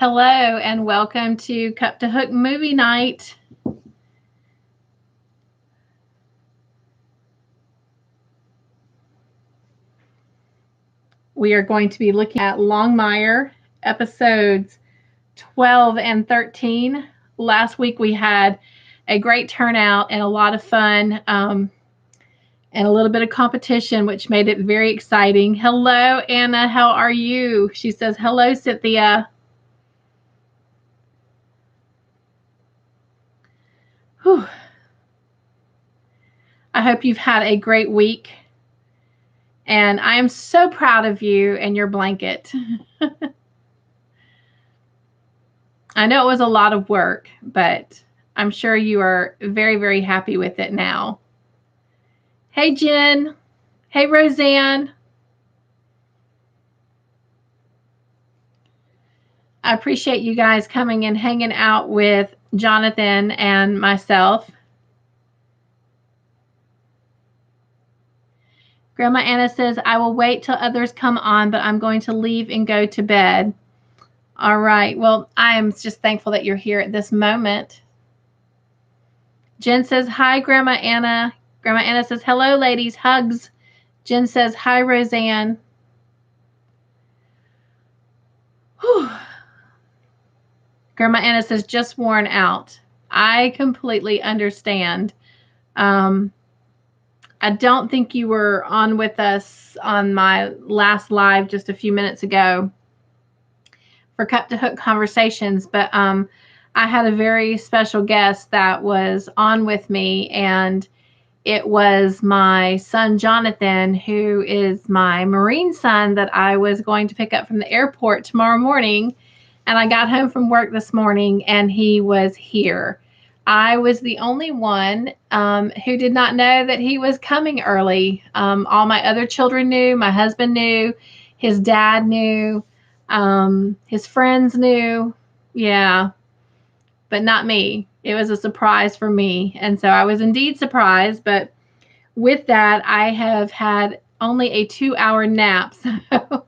Hello and welcome to Cup to Hook Movie Night. We are going to be looking at Longmire episodes 12 and 13. Last week we had a great turnout and a lot of fun and a little bit of competition, which made it very exciting. Hello, Anna. How are you? She says, hello, Cynthia. Whew. I hope you've had a great week. And I am so proud of you and your blanket. I know it was a lot of work, but I'm sure you are very, very happy with it now. Hey, Jen. Hey, Roseanne. I appreciate you guys coming and hanging out with Jonathan and myself. Grandma Anna says, I will wait till others come on, but I'm going to leave and go to bed. All right. Well, I am just thankful that you're here at this moment. Jen says, hi, Grandma Anna. Grandma Anna says, hello, ladies. Hugs. Jen says, hi, Roseanne. Whew. Grandma Anna says, just worn out. I completely understand. I don't think you were on with us on my last live just a few minutes ago for Cup to Hook Conversations, but I had a very special guest that was on with me, and it was my son, Jonathan, who is my Marine son that I was going to pick up from the airport tomorrow morning. And I got home from work this morning, and he was here. I was the only one who did not know that he was coming early. All my other children knew. My husband knew. His dad knew. His friends knew. Yeah, but not me. It was a surprise for me. And so I was indeed surprised. But with that, I have had only a 2-hour nap. So,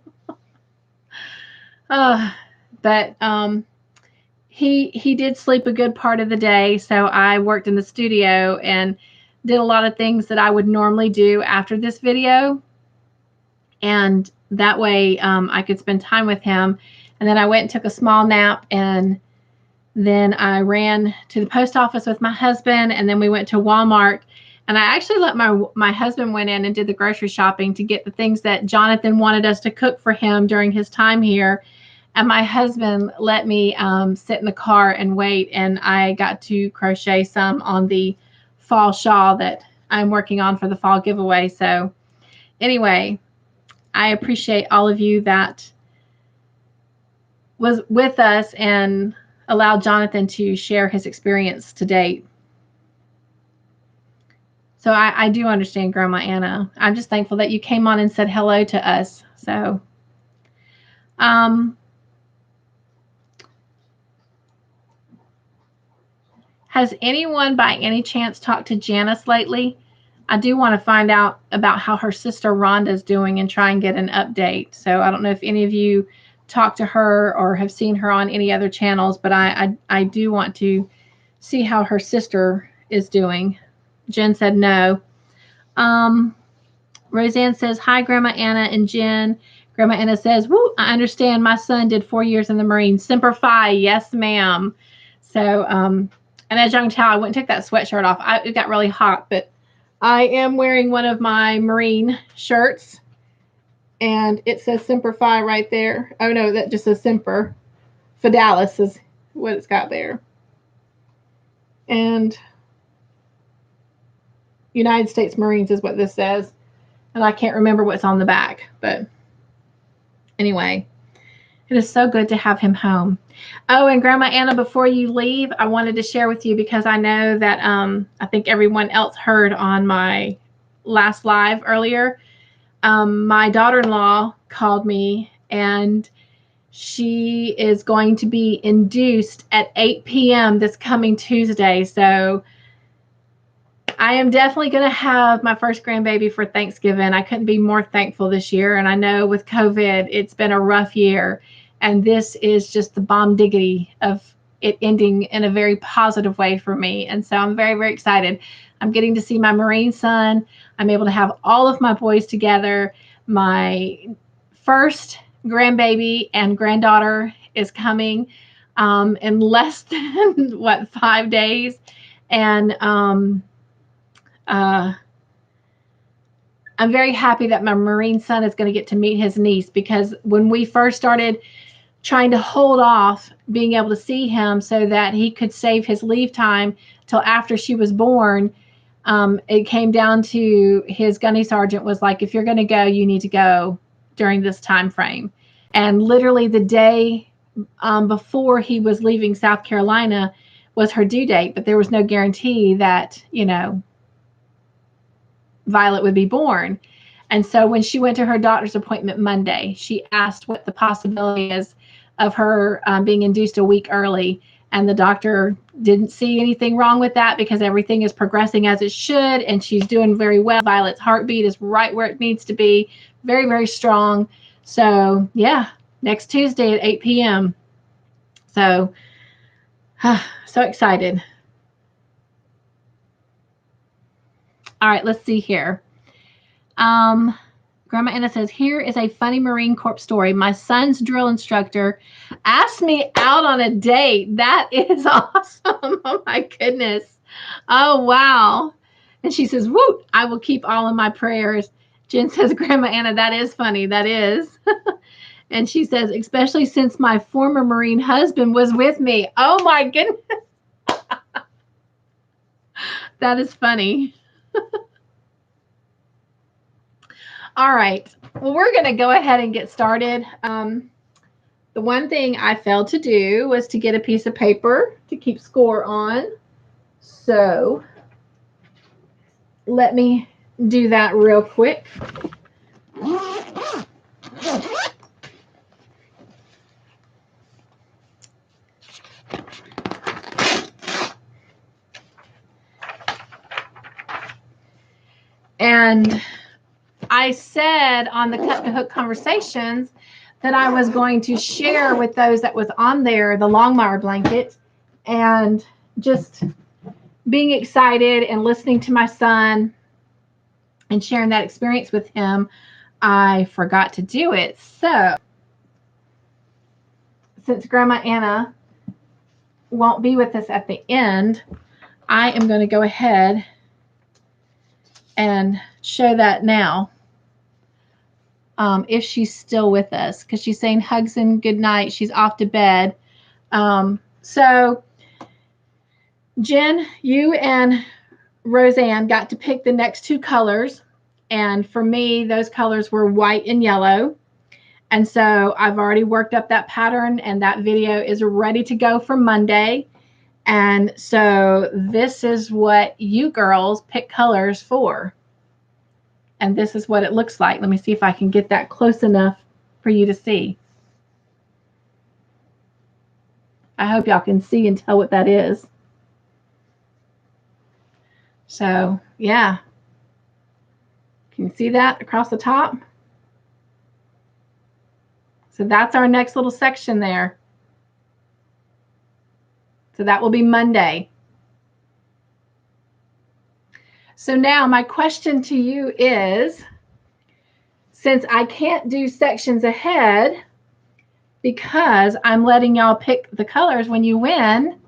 but he did sleep a good part of the day. So I worked in the studio and did a lot of things that I would normally do after this video. And that way I could spend time with him. And then I went and took a small nap, and then I ran to the post office with my husband, and then we went to Walmart. And I actually let my husband went in and did the grocery shopping to get the things that Jonathan wanted us to cook for him during his time here. And my husband let me sit in the car and wait, and I got to crochet some on the fall shawl that I'm working on for the fall giveaway. So anyway, I appreciate all of you that was with us and allowed Jonathan to share his experience to date. So I do understand, Grandma Anna. I'm just thankful that you came on and said hello to us. So, has anyone by any chance talked to Janice lately? I do want to find out about how her sister Rhonda's doing and try and get an update. So I don't know if any of you talked to her or have seen her on any other channels, but I do want to see how her sister is doing. Jen said no. Roseanne says, hi, Grandma Anna and Jen. Grandma Anna says, woo, I understand. My son did 4 years in the Marines. Semper Fi. Yes, ma'am. So, and as you can tell, I went and took that sweatshirt off. It got really hot, but I am wearing one of my Marine shirts, and it says Semper Fi right there. Oh, no, that just says Semper Fidelis is what it's got there. And United States Marines is what this says. And I can't remember what's on the back. But anyway, it is so good to have him home. Oh, and Grandma Anna, before you leave, I wanted to share with you, because I know that I think everyone else heard on my last live earlier. My daughter-in-law called me, and she is going to be induced at 8 p.m. this coming Tuesday. So I am definitely going to have my first grandbaby for Thanksgiving. I couldn't be more thankful this year. And I know with COVID, it's been a rough year. And this is just the bomb diggity of it ending in a very positive way for me. And so I'm very, very excited. I'm getting to see my Marine son. I'm able to have all of my boys together. My first grandbaby and granddaughter is coming in less than, 5 days. And I'm very happy that my Marine son is going to get to meet his niece, because when we first started trying to hold off being able to see him so that he could save his leave time till after she was born, it came down to his gunny sergeant was like, if you're going to go, you need to go during this time frame. And literally the day before he was leaving South Carolina was her due date, but there was no guarantee that, Violet would be born. And so when she went to her doctor's appointment Monday, she asked what the possibility is of her being induced a week early. And the doctor didn't see anything wrong with that, because everything is progressing as it should. And she's doing very well. Violet's heartbeat is right where it needs to be. Very, very strong. So yeah, next Tuesday at 8 p.m. So, so excited. All right, let's see here. Grandma Anna says, here is a funny Marine Corps story. My son's drill instructor asked me out on a date. That is awesome. Oh my goodness. Oh, wow. And she says, woo, I will keep all in my prayers. Jen says, Grandma Anna, that is funny. That is. And she says, especially since my former Marine husband was with me. Oh my goodness. That is funny. All right. Well, we're going to go ahead and get started. The one thing I failed to do was to get a piece of paper to keep score on. So let me do that real quick. And I said on the Cut to Hook Conversations that I was going to share with those that was on there the Longmire blanket, and just being excited and listening to my son and sharing that experience with him, I forgot to do it. So since Grandma Anna won't be with us at the end, I am going to go ahead and show that now. If she's still with us, because she's saying hugs and good night. She's off to bed. So Jen, you and Roseanne got to pick the next two colors. And for me, those colors were white and yellow. And so I've already worked up that pattern, and that video is ready to go for Monday. And so this is what you girls pick colors for. And this is what it looks like. Let me see if I can get that close enough for you to see. I hope y'all can see and tell what that is. So, yeah. Can you see that across the top? So that's our next little section there. So that will be Monday. So now my question to you is, since I can't do sections ahead because I'm letting y'all pick the colors when you win,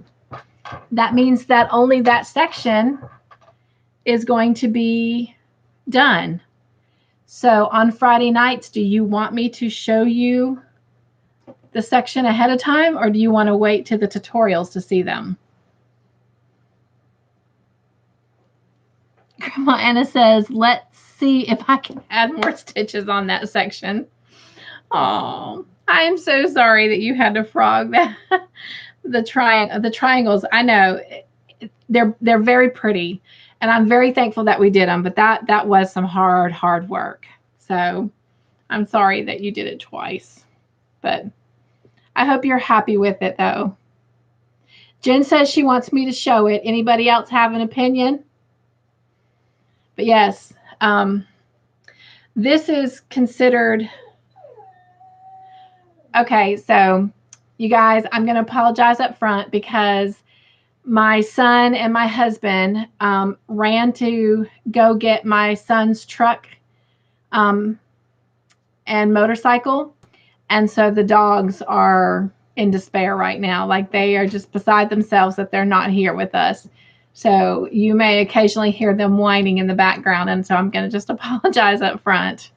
that means that only that section is going to be done. So on Friday nights, do you want me to show you the section ahead of time, or do you want to wait to the tutorials to see them? Grandma Anna says, let's see if I can add more stitches on that section. Oh, I'm so sorry that you had to frog that. The triangles, I know they're very pretty, and I'm very thankful that we did them, but that was some hard work. So I'm sorry that you did it twice, but I hope you're happy with it though. Jen says she wants me to show it. Anybody else have an opinion? But yes, this is considered Okay, so you guys, I'm going to apologize up front because my son and my husband ran to go get my son's truck and motorcycle. And so the dogs are in despair right now. Like they are just beside themselves that they're not here with us. So you may occasionally hear them whining in the background. And so I'm going to just apologize up front.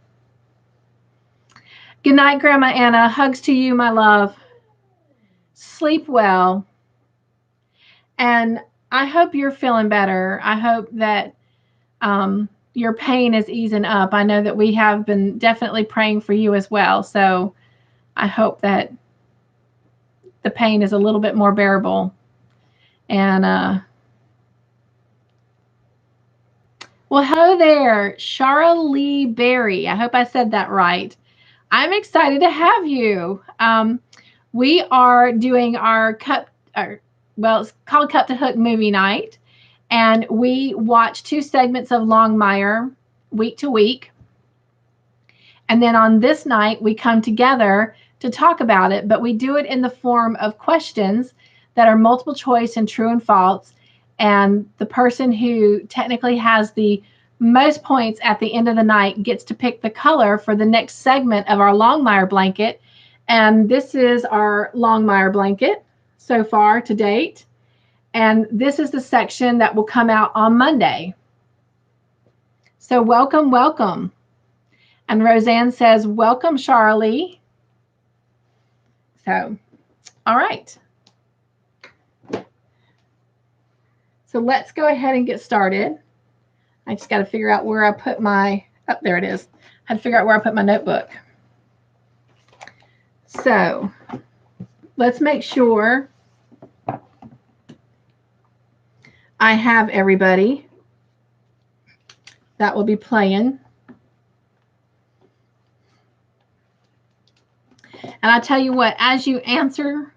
Good night, Grandma Anna. Hugs to you, my love. Sleep well. And I hope you're feeling better. I hope that your pain is easing up. I know that we have been definitely praying for you as well. So I hope that the pain is a little bit more bearable. And well, hello there, Shara Lee Berry. I hope I said that right. I'm excited to have you. We are doing our it's called Cup to Hook movie night. And we watch 2 segments of Longmire week to week. And then on this night, we come together to talk about it, but we do it in the form of questions that are multiple choice and true and false. And the person who technically has the most points at the end of the night gets to pick the color for the next segment of our Longmire blanket. And this is our Longmire blanket so far to date. And this is the section that will come out on Monday. So welcome, welcome. And Roseanne says, welcome, Charlie. So, all right. So let's go ahead and get started. I just got to figure out where I put my, oh, there it is. I had to figure out where I put my notebook. So let's make sure I have everybody that will be playing. And I tell you what, as you answer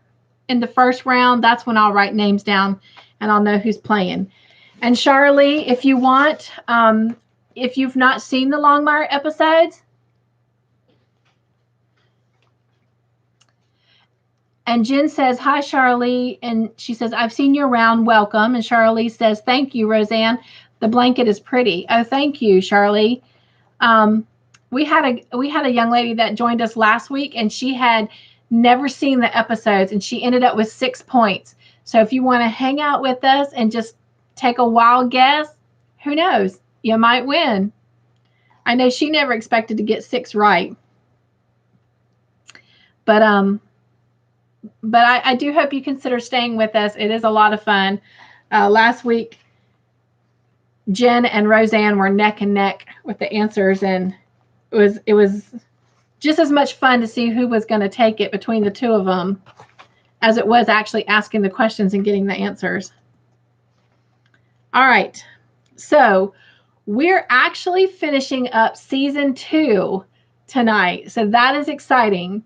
in the first round, that's when I'll write names down and I'll know who's playing. And Charlie, if you want, if you've not seen the Longmire episodes, and Jen says, hi, Charlie. And she says, I've seen you around. Welcome. And Charlie says, thank you, Roseanne. The blanket is pretty. Oh, thank you, Charlie. We had a young lady that joined us last week, and she had never seen the episodes, and she ended up with 6 points. So if you want to hang out with us and just take a wild guess, who knows? You might win. I know she never expected to get 6 right. But I do hope you consider staying with us. It is a lot of fun. Last week, Jen and Roseanne were neck and neck with the answers, and it was just as much fun to see who was going to take it between the two of them as it was actually asking the questions and getting the answers. All right. So we're actually finishing up season 2 tonight. So that is exciting.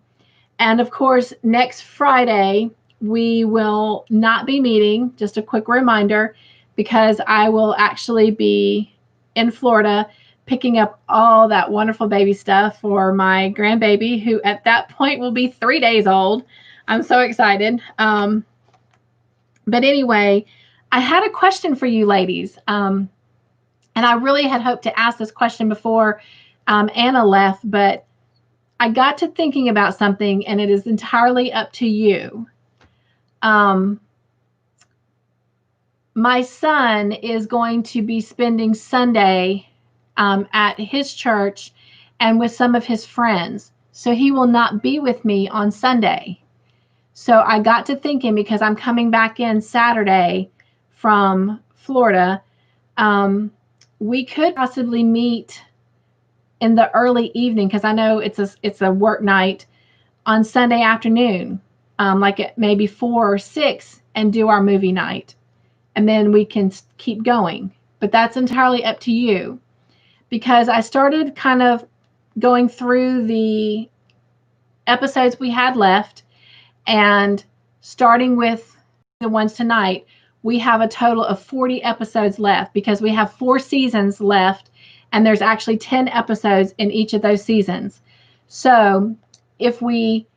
And of course, next Friday, we will not be meeting. Just a quick reminder, because I will actually be in Florida picking up all that wonderful baby stuff for my grandbaby, who at that point will be 3 days old. I'm so excited. But anyway, I had a question for you ladies. And I really had hoped to ask this question before Anna left, but I got to thinking about something, and it is entirely up to you. My son is going to be spending Sunday at his church and with some of his friends. So he will not be with me on Sunday. So I got to thinking, because I'm coming back in Saturday from Florida, we could possibly meet in the early evening, because I know it's a work night on Sunday afternoon, like at maybe 4 or 6, and do our movie night. And then we can keep going. But that's entirely up to you, because I started kind of going through the episodes we had left, and starting with the ones tonight, we have a total of 40 episodes left, because we have 4 seasons left, and there's actually 10 episodes in each of those seasons. So if we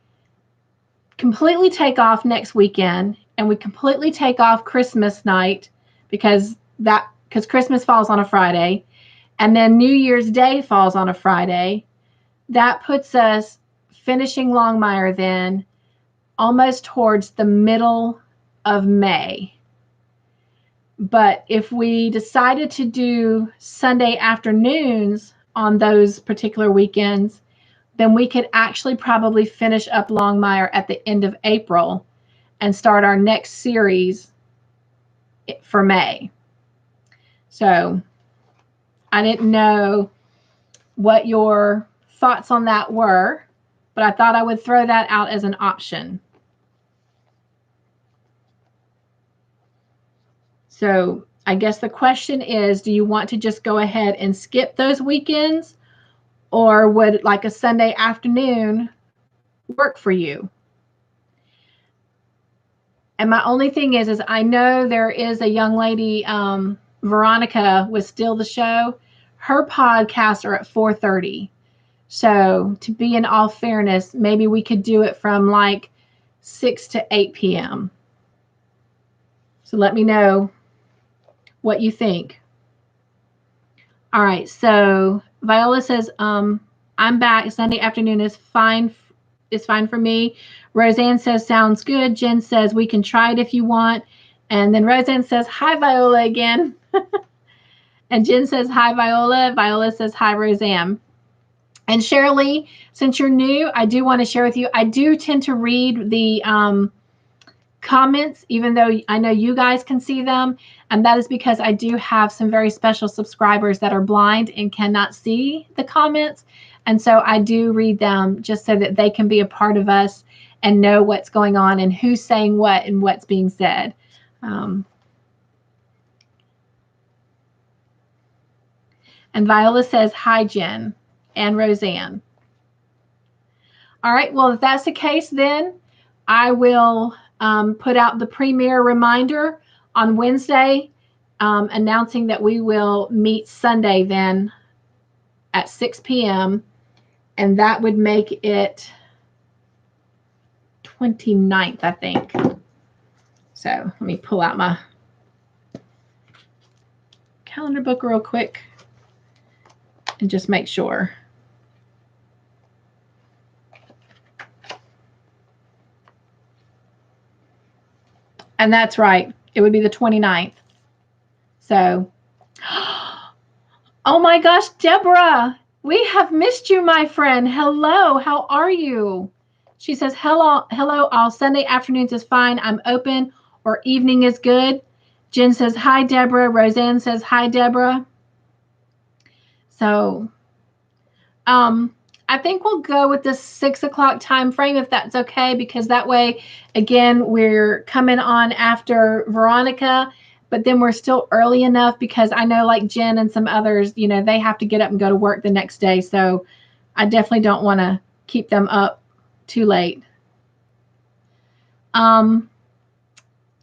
completely take off next weekend, and we completely take off Christmas night because Christmas falls on a Friday, and then New Year's Day falls on a Friday, that puts us finishing Longmire then almost towards the middle of May. But if we decided to do Sunday afternoons on those particular weekends, then we could actually probably finish up Longmire at the end of April and start our next series for May. So I didn't know what your thoughts on that were, but I thought I would throw that out as an option. So I guess the question is, do you want to just go ahead and skip those weekends, or would like a Sunday afternoon work for you? And my only thing is I know there is a young lady, Veronica with Still the Show. Her podcasts are at 4:30. So to be in all fairness, maybe we could do it from like 6 to 8 p.m. So let me know what you think. All right, so Viola says, I'm back. Sunday afternoon is fine. It's fine for me. Roseanne says, sounds good. Jen says, we can try it if you want. And then Roseanne says, hi, Viola again. And Jen says, hi, Viola. Viola says, hi, Roseanne. And Shirley, since you're new, I do want to share with you, I do tend to read the comments, even though I know you guys can see them. And that is because I do have some very special subscribers that are blind and cannot see the comments. And so I do read them just so that they can be a part of us and know what's going on and who's saying what and what's being said. And Viola says, hi, Jen and Roseanne. All right, well, if that's the case, then I will put out the premiere reminder on Wednesday, announcing that we will meet Sunday then at 6 p.m. And that would make it 29th, I think. So let me pull out my calendar book real quick and just make sure. And that's right. It would be the 29th. So, oh my gosh, Deborah, we have missed you, my friend. Hello, how are you? She says, hello, all Sunday afternoons is fine. I'm open, or evening is good. Jen says, hi, Deborah. Roseanne says, hi, Deborah. So, I think we'll go with the 6 o'clock time frame if that's okay, because that way, again, we're coming on after Veronica, but then we're still early enough because I know like Jen and some others, you know, they have to get up and go to work the next day. So I definitely don't want to keep them up too late.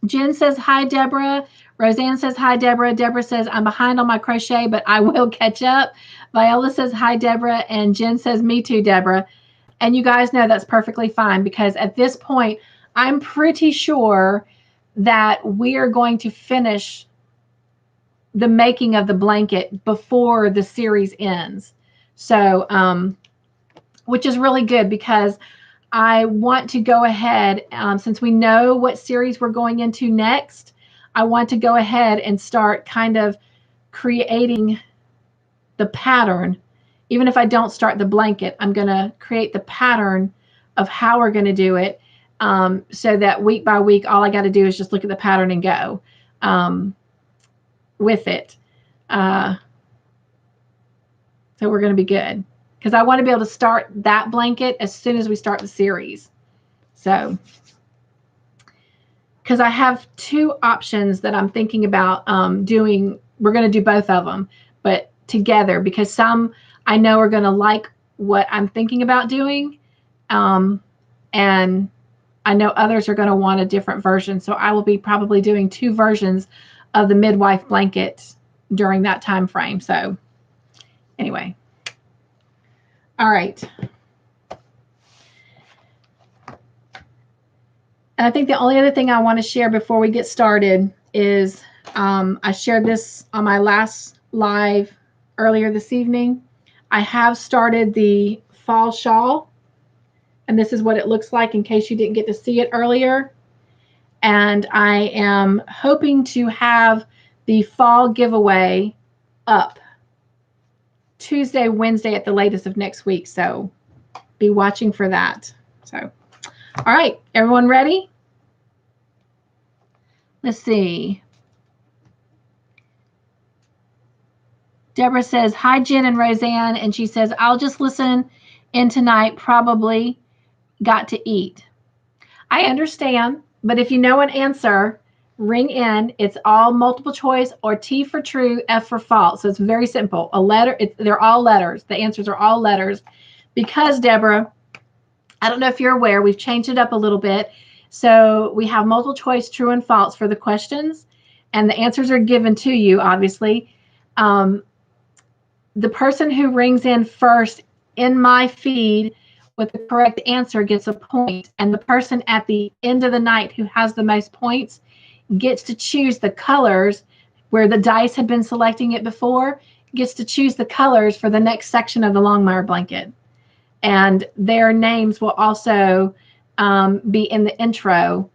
Jen says, hi, Deborah. Roseanne says, hi, Deborah. Deborah says, I'm behind on my crochet, but I will catch up. Viola says, hi, Deborah. And Jen says, me too, Deborah. And you guys know that's perfectly fine, because at this point, I'm pretty sure that we are going to finish the making of the blanket before the series ends. So, which is really good, because I want to go ahead, since we know what series we're going into next, I want to go ahead and start kind of creating the pattern. Even if I don't start the blanket, I'm going to create the pattern of how we're going to do it, so that week by week, all I got to do is just look at the pattern and go with it. So we're going to be good, because I want to be able to start that blanket as soon as we start the series. So, because I have two options that I'm thinking about doing. We're going to do both of them, but together, because some I know are going to like what I'm thinking about doing, and I know others are going to want a different version. So I will be probably doing two versions of the midwife blanket during that time frame. So anyway. All right. And I think the only other thing I want to share before we get started is I shared this on my last live earlier this evening. I have started the fall shawl, and this is what it looks like in case you didn't get to see it earlier. And I am hoping to have the fall giveaway up Tuesday, Wednesday at the latest of next week. So be watching for that. So, all right, everyone ready? Let's see. Deborah says, hi, Jen and Roseanne. And she says, I'll just listen in tonight, probably got to eat. I understand, but if you know an answer, ring in. It's all multiple choice or T for true, F for false. So it's very simple. A letter, they're all letters. The answers are all letters because, Deborah, I don't know if you're aware, we've changed it up a little bit. So we have multiple choice, true and false for the questions, and the answers are given to you, obviously. The person who rings in first in my feed with the correct answer gets a point, and the person at the end of the night who has the most points gets to choose the colors where the dice had been selecting it before, gets to choose the colors for the next section of the Longmire blanket. And their names will also be in the intro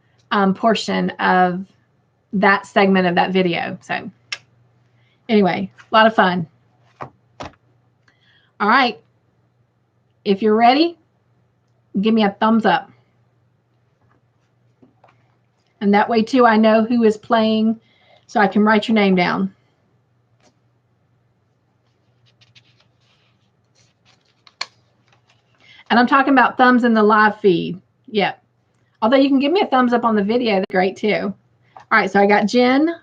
portion of that segment of that video. So anyway, a lot of fun. All right. If you're ready, give me a thumbs up. And that way, too, I know who is playing so I can write your name down. And I'm talking about thumbs in the live feed. Yep. Although you can give me a thumbs up on the video, that's great, too. All right, so I got Jen.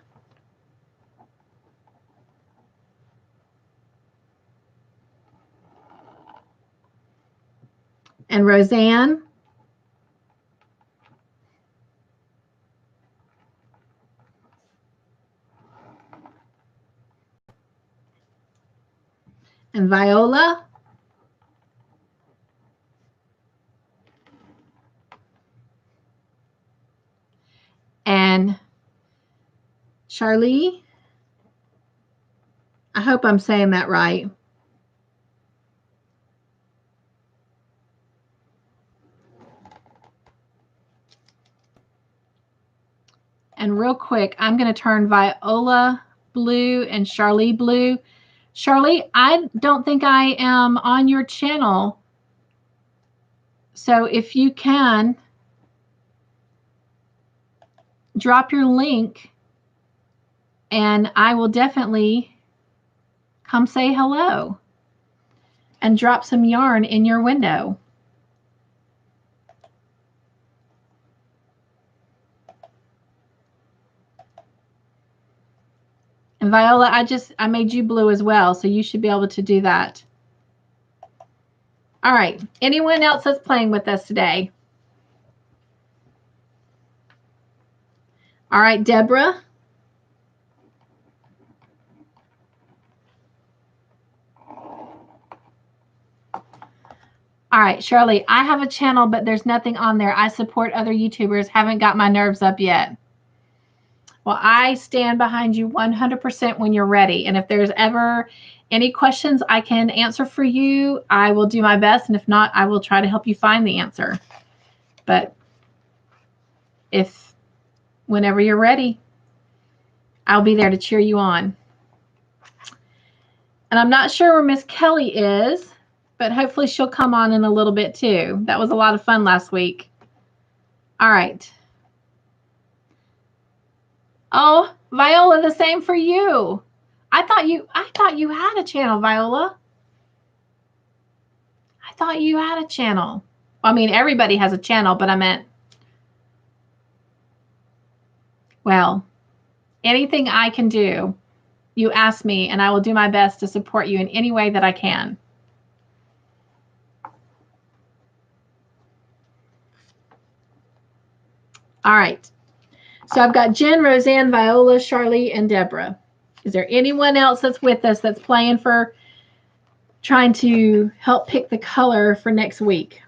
And Roseanne. And Viola. And Charlie. I hope I'm saying that right. And real quick, I'm going to turn Viola blue and Charlie blue. Charlie, I don't think I am on your channel. So if you can, drop your link and I will definitely come say hello and drop some yarn in your window. And Viola, I made you blue as well, so you should be able to do that. All right, anyone else that's playing with us today? All right, Deborah. All right, Shirley, I have a channel, but there's nothing on there. I support other YouTubers, haven't got my nerves up yet. Well, I stand behind you 100% when you're ready. And if there's ever any questions I can answer for you, I will do my best. And if not, I will try to help you find the answer. But whenever you're ready, I'll be there to cheer you on. And I'm not sure where Miss Kelly is, but hopefully she'll come on in a little bit too. That was a lot of fun last week. All right. Oh, Viola, the same for you. I thought you had a channel, Viola. I thought you had a channel. I mean, everybody has a channel, but I meant, well, anything I can do, you ask me, and I will do my best to support you in any way that I can. All right. So I've got Jen, Roseanne, Viola, Charlie, and Deborah. Is there anyone else that's with us that's playing for trying to help pick the color for next week?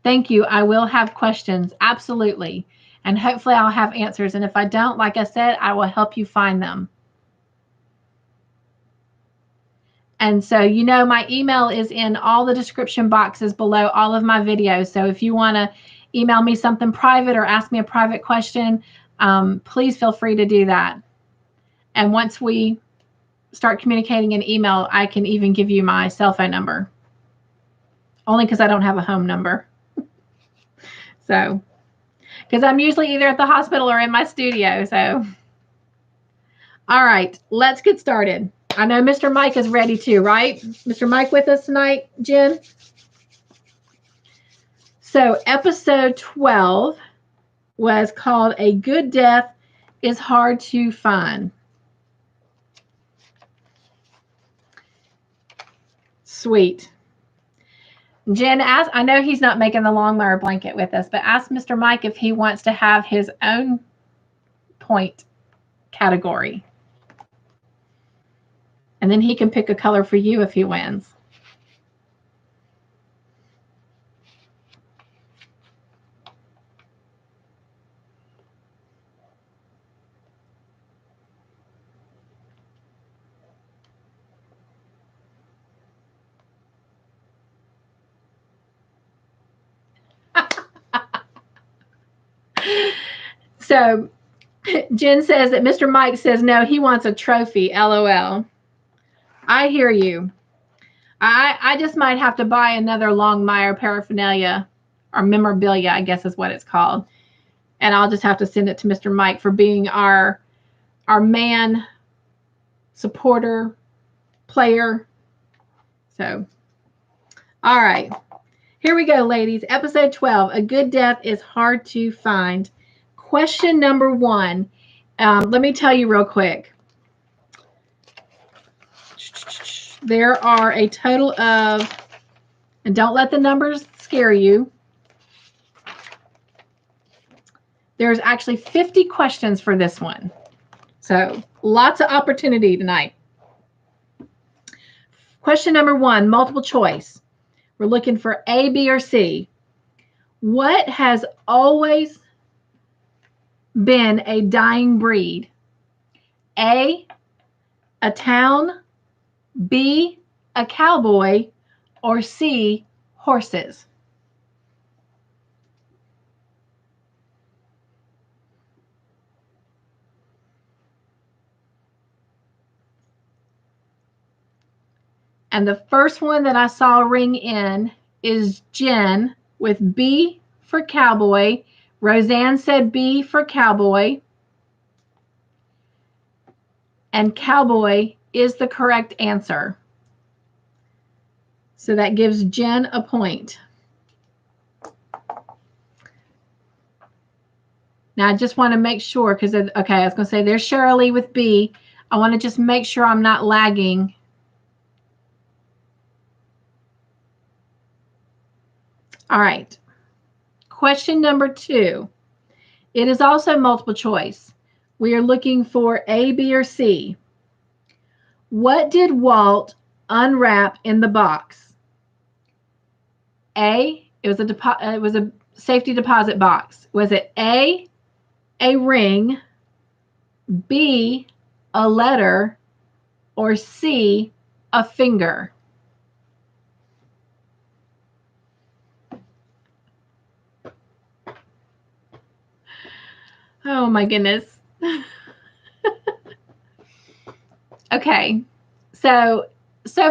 Thank you. I will have questions. Absolutely. And hopefully I'll have answers. And if I don't, like I said, I will help you find them. And so, you know, my email is in all the description boxes below all of my videos. So if you want to email me something private or ask me a private question, please feel free to do that. And once we start communicating in email, I can even give you my cell phone number. Only because I don't have a home number. So, because I'm usually either at the hospital or in my studio. So, all right, let's get started. I know Mr. Mike is ready too, right? Mr. Mike with us tonight, Jen? So episode 12 was called A Good Death is Hard to Find. Sweet. Jen, I know he's not making the Longmire blanket with us, but ask Mr. Mike if he wants to have his own point category. And then he can pick a color for you if he wins. So Jen says that Mr. Mike says no, he wants a trophy. LOL. I hear you. I just might have to buy another Longmire paraphernalia or memorabilia, I guess is what it's called. And I'll just have to send it to Mr. Mike for being our man, supporter, player. So, all right. Here we go, ladies. Episode 12, A Good Death is Hard to Find. Question number 1. Let me tell you real quick. There are a total of, and don't let the numbers scare you, there's actually 50 questions for this one. So lots of opportunity tonight. Question number 1, multiple choice. We're looking for A, B, or C. What has always been a dying breed? A town, B, a cowboy, or C, horses? And the first one that I saw ring in is Jen with B for cowboy. Roseanne said B for cowboy. And cowboy is the correct answer. So that gives Jen a point. Now I just want to make sure, because, okay, I was going to say there's Shirley with B. I want to just make sure I'm not lagging. All right. Question number 2. It is also multiple choice. We are looking for A, B, or C. What did Walt unwrap in the box? A, it was a safety deposit box. Was it A ring, B, a letter, or C, a finger? Oh my goodness. Okay, so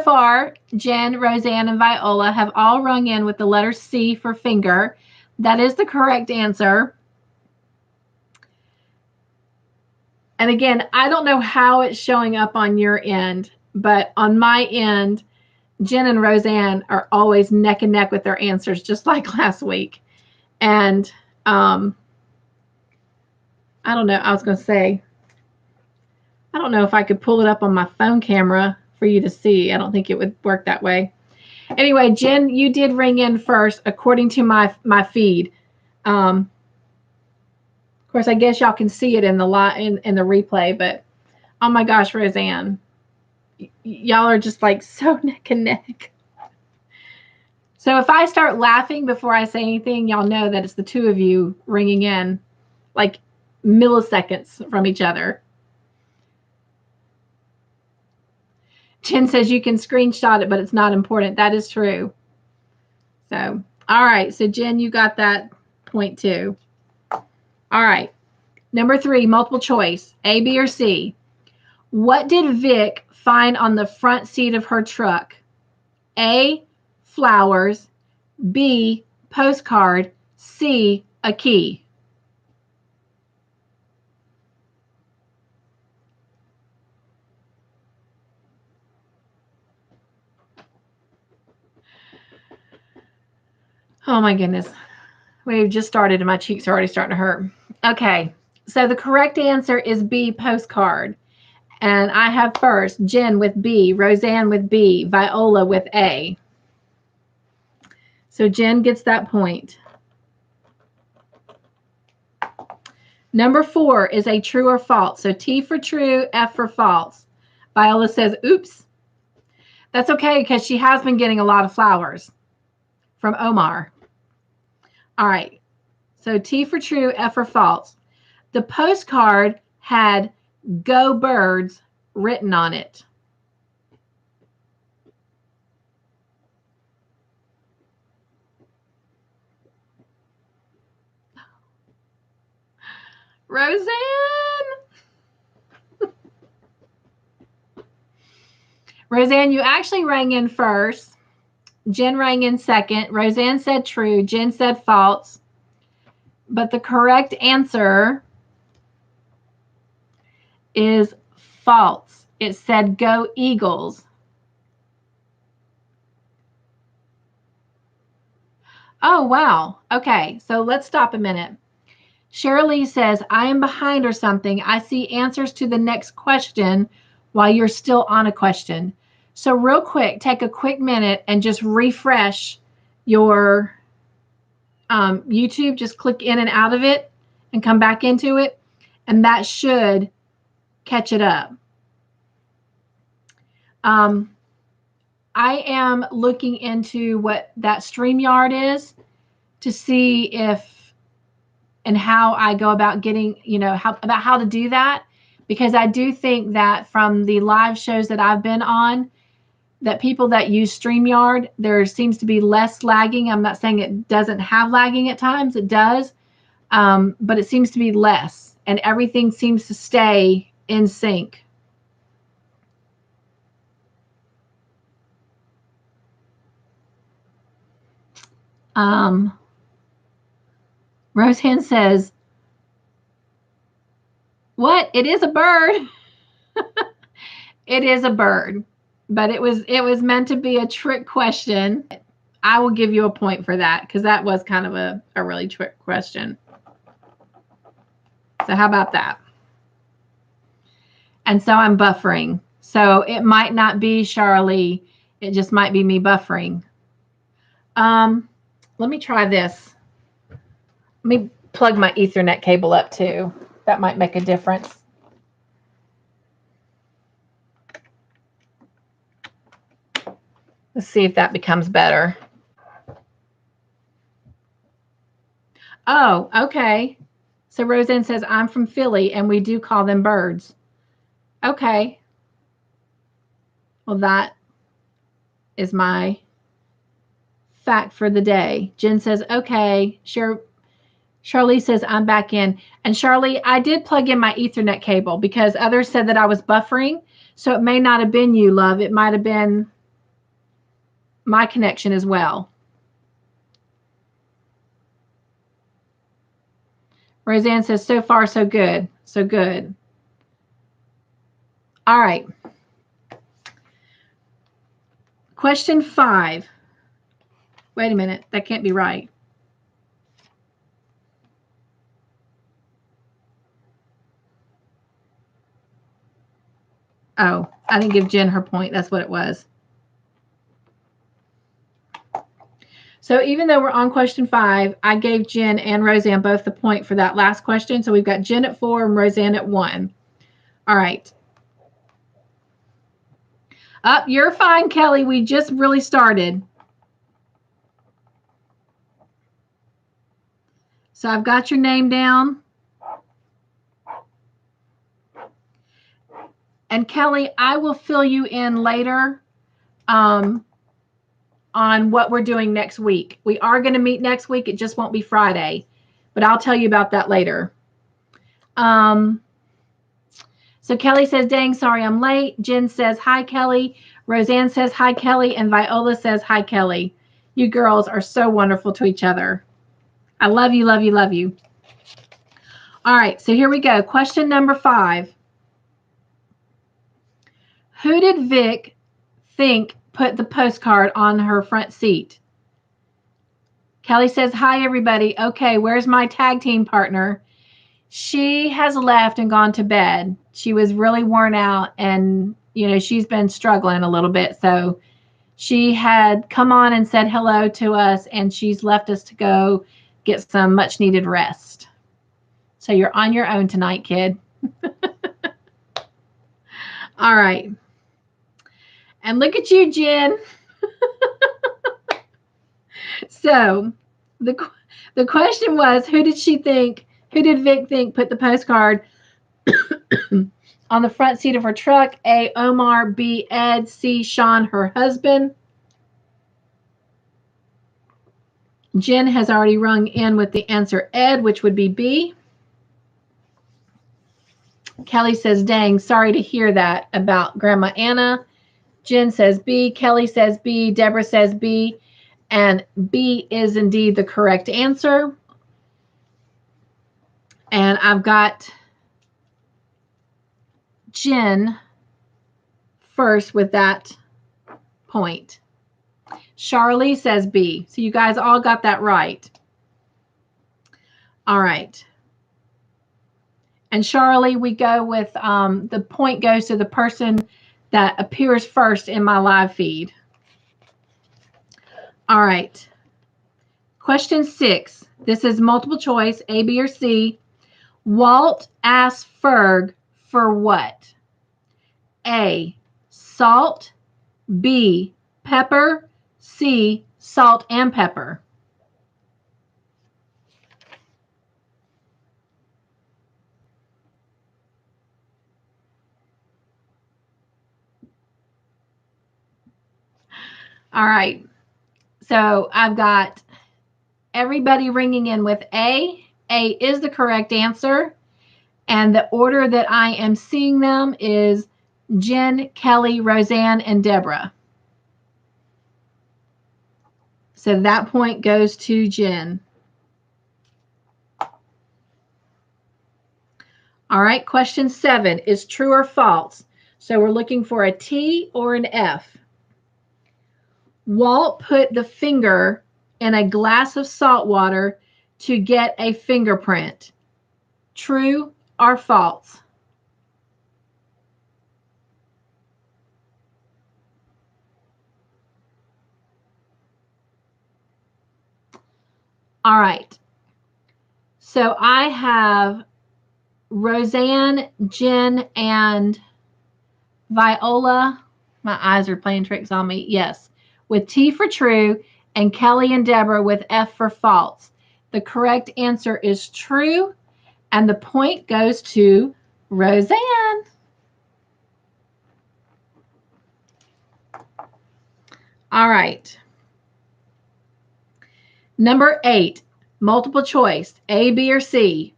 far, Jen, Roseanne, and Viola have all rung in with the letter C for finger. That is the correct answer. And again, I don't know how it's showing up on your end, but on my end, Jen and Roseanne are always neck and neck with their answers, just like last week. And I don't know. I was going to say, I don't know if I could pull it up on my phone camera for you to see. I don't think it would work that way. Anyway, Jen, you did ring in first according to my feed. Of course, I guess y'all can see it in the replay, but oh my gosh, Roseanne, y'all are just like so neck and neck. So if I start laughing before I say anything, y'all know that it's the two of you ringing in like milliseconds from each other. Jen says you can screenshot it, but it's not important. That is true. So, all right. So Jen, you got that point too. All right. Number 3, multiple choice, A, B, or C. What did Vic find on the front seat of her truck? A, flowers, B, postcard, C, a key. Oh my goodness. We've just started and my cheeks are already starting to hurt. Okay. So the correct answer is B, postcard. And I have first Jen with B, Roseanne with B, Viola with A. So Jen gets that point. Number 4 is a true or false. So T for true, F for false. Viola says, oops. That's okay because she has been getting a lot of flowers from Omar. All right. So T for true, F for false. The postcard had "Go Birds" written on it. Roseanne. Roseanne, you actually rang in first. Jen rang in second. Roseanne said true. Jen said false. But the correct answer is false. It said "Go Eagles." Oh, wow. Okay, so let's stop a minute. Shirley says, I am behind or something. I see answers to the next question while you're still on a question. So real quick, take a quick minute and just refresh your YouTube. Just click in and out of it and come back into it. And that should catch it up. I am looking into what that StreamYard is to see if and how I go about getting, how to do that. Because I do think that from the live shows that I've been on, that people that use StreamYard, there seems to be less lagging. I'm not saying it doesn't have lagging at times. It does. But it seems to be less. And everything seems to stay in sync. Roseanne says, what? It is a bird. It is a bird, but it was meant to be a trick question. I will give you a point for that because that was kind of a really trick question. So how about that? And so I'm buffering. So it might not be Charlie. It just might be me buffering. Let me try this. Let me plug my Ethernet cable up too. That might make a difference. Let's see if that becomes better. Oh, okay. So Roseanne says, I'm from Philly and we do call them birds. Okay. Well, that is my fact for the day. Jen says, okay. Sure. Charlie says, I'm back in. And Charlie, I did plug in my Ethernet cable because others said that I was buffering. So it may not have been you, love. It might have been my connection as well. Roseanne says, so far, so good. So good. All right. Question 5. Wait a minute. That can't be right. Oh, I didn't give Jen her point. That's what it was. So even though we're on question 5, I gave Jen and Roseanne both the point for that last question. So we've got Jen at 4 and Roseanne at 1. All right. You're fine, Kelly. We just really started. So I've got your name down. And Kelly, I will fill you in later on what we're doing next week. We are going to meet next week. It just won't be Friday, but I'll tell you about that later. So Kelly says, dang, sorry I'm late. Jen says, hi, Kelly. Roseanne says, hi, Kelly. And Viola says, hi, Kelly. You girls are so wonderful to each other. I love you, love you, love you. All right, so here we go. Question number 5. Who did Vic think put the postcard on her front seat? Kelly says, hi, everybody. Okay, where's my tag team partner? She has left and gone to bed. She was really worn out, and, you know, she's been struggling a little bit. So she had come on and said hello to us, and she's left us to go get some much needed rest. So you're on your own tonight, kid. All right. And look at you, Jen. So the question was, who did Vic think put the postcard on the front seat of her truck? A, Omar. B, Ed. C, Sean, her husband. Jen has already rung in with the answer Ed, which would be B. Kelly says, dang, sorry to hear that about Grandma Anna. Jen says B. Kelly says B. Deborah says B. And B is indeed the correct answer. And I've got Jen first with that point. Charlie says B. So you guys all got that right. All right. And Charlie, we go with the point goes to the person that appears first in my live feed. All right. Question 6. This is multiple choice, A, B, or C. Walt asked Ferg for what? A, salt. B, pepper. C, salt and pepper. All right. So I've got everybody ringing in with A. A is the correct answer. And the order that I am seeing them is Jen, Kelly, Roseanne, and Deborah. So that point goes to Jen. All right, question 7 is true or false. So we're looking for a T or an F. Walt put the finger in a glass of salt water to get a fingerprint. True or false? All right. So I have Roseanne, Jen, and Viola. My eyes are playing tricks on me. Yes. With T for true, and Kelly and Deborah with F for false. The correct answer is true, and the point goes to Roseanne. All right. Number 8, multiple choice, A, B, or C.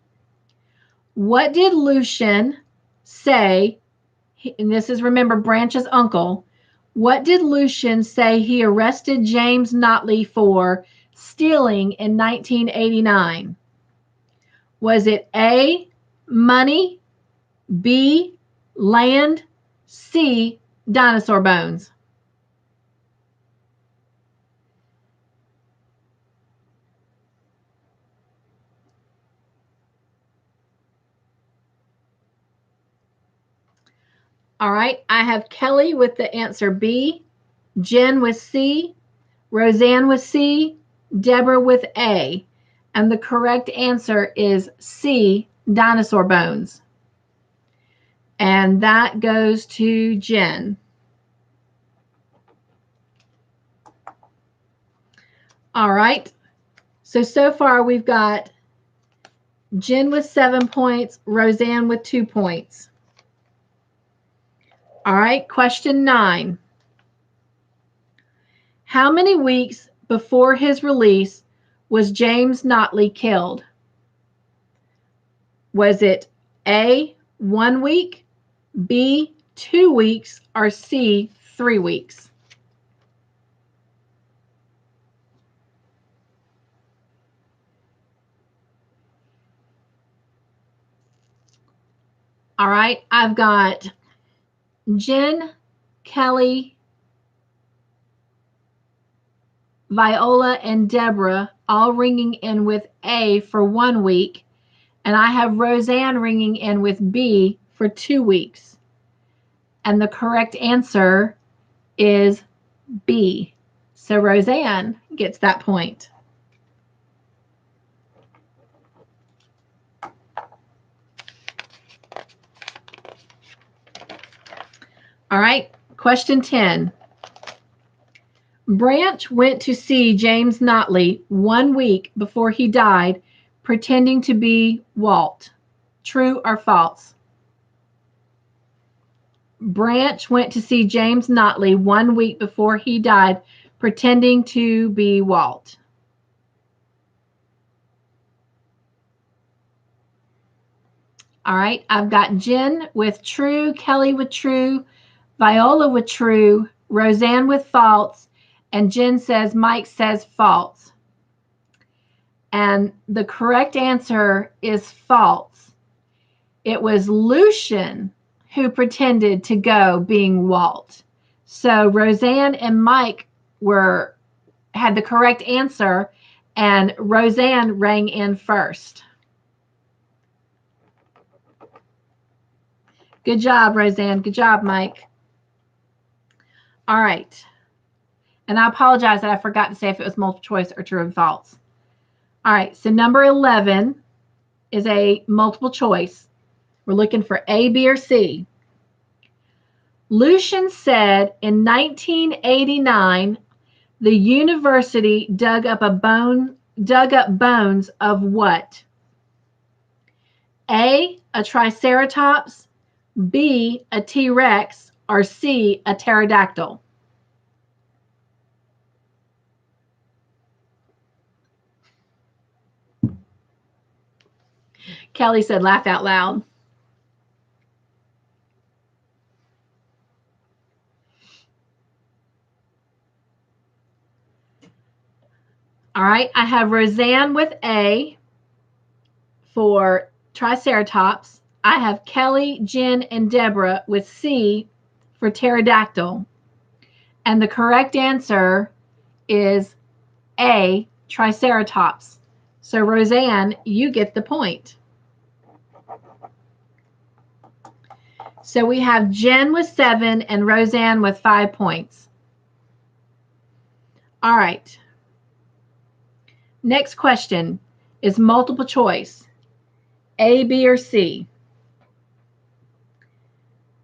What did Lucian say? And this is, remember, Branch's uncle. What did Lucian say he arrested James Notley for stealing in 1989? Was it A, money, B, land, C, dinosaur bones? All right, I have Kelly with the answer B, Jen with C, Roseanne with C, Deborah with A. And the correct answer is C, dinosaur bones. And that goes to Jen. All right. So far we've got Jen with 7 points. Roseanne with 2 points. All right, question 9. How many weeks before his release was James Notley killed? Was it A, 1 week, B, 2 weeks, or C, 3 weeks? All right, I've got Jen, Kelly, Viola, and Deborah all ringing in with A for 1 week, and I have Roseanne ringing in with B for 2 weeks. And the correct answer is B. So Roseanne gets that point. All right, question 10. Branch went to see James Notley 1 week before he died, pretending to be Walt. True or false? Branch went to see James Notley 1 week before he died, pretending to be Walt. All right, I've got Jen with true, Kelly with true, Viola with true, Roseanne with false, and Jen says, Mike says false. And the correct answer is false. It was Lucian who pretended to go being Walt. So Roseanne and Mike had the correct answer, and Roseanne rang in first. Good job, Roseanne. Good job, Mike. All right. And I apologize that I forgot to say if it was multiple choice or true and false. All right. So number 11 is a multiple choice. We're looking for A, B, or C. Lucian said in 1989, the university dug up bones of what? A, a triceratops, B, a T-Rex, or C, a pterodactyl? Kelly said, laugh out loud. All right, I have Roseanne with A for triceratops. I have Kelly, Jen, and Deborah with C for pterodactyl. And the correct answer is A, triceratops. So Roseanne, you get the point. So we have Jen with 7 and Roseanne with 5 points. All right. Next question is multiple choice. A, B, or C.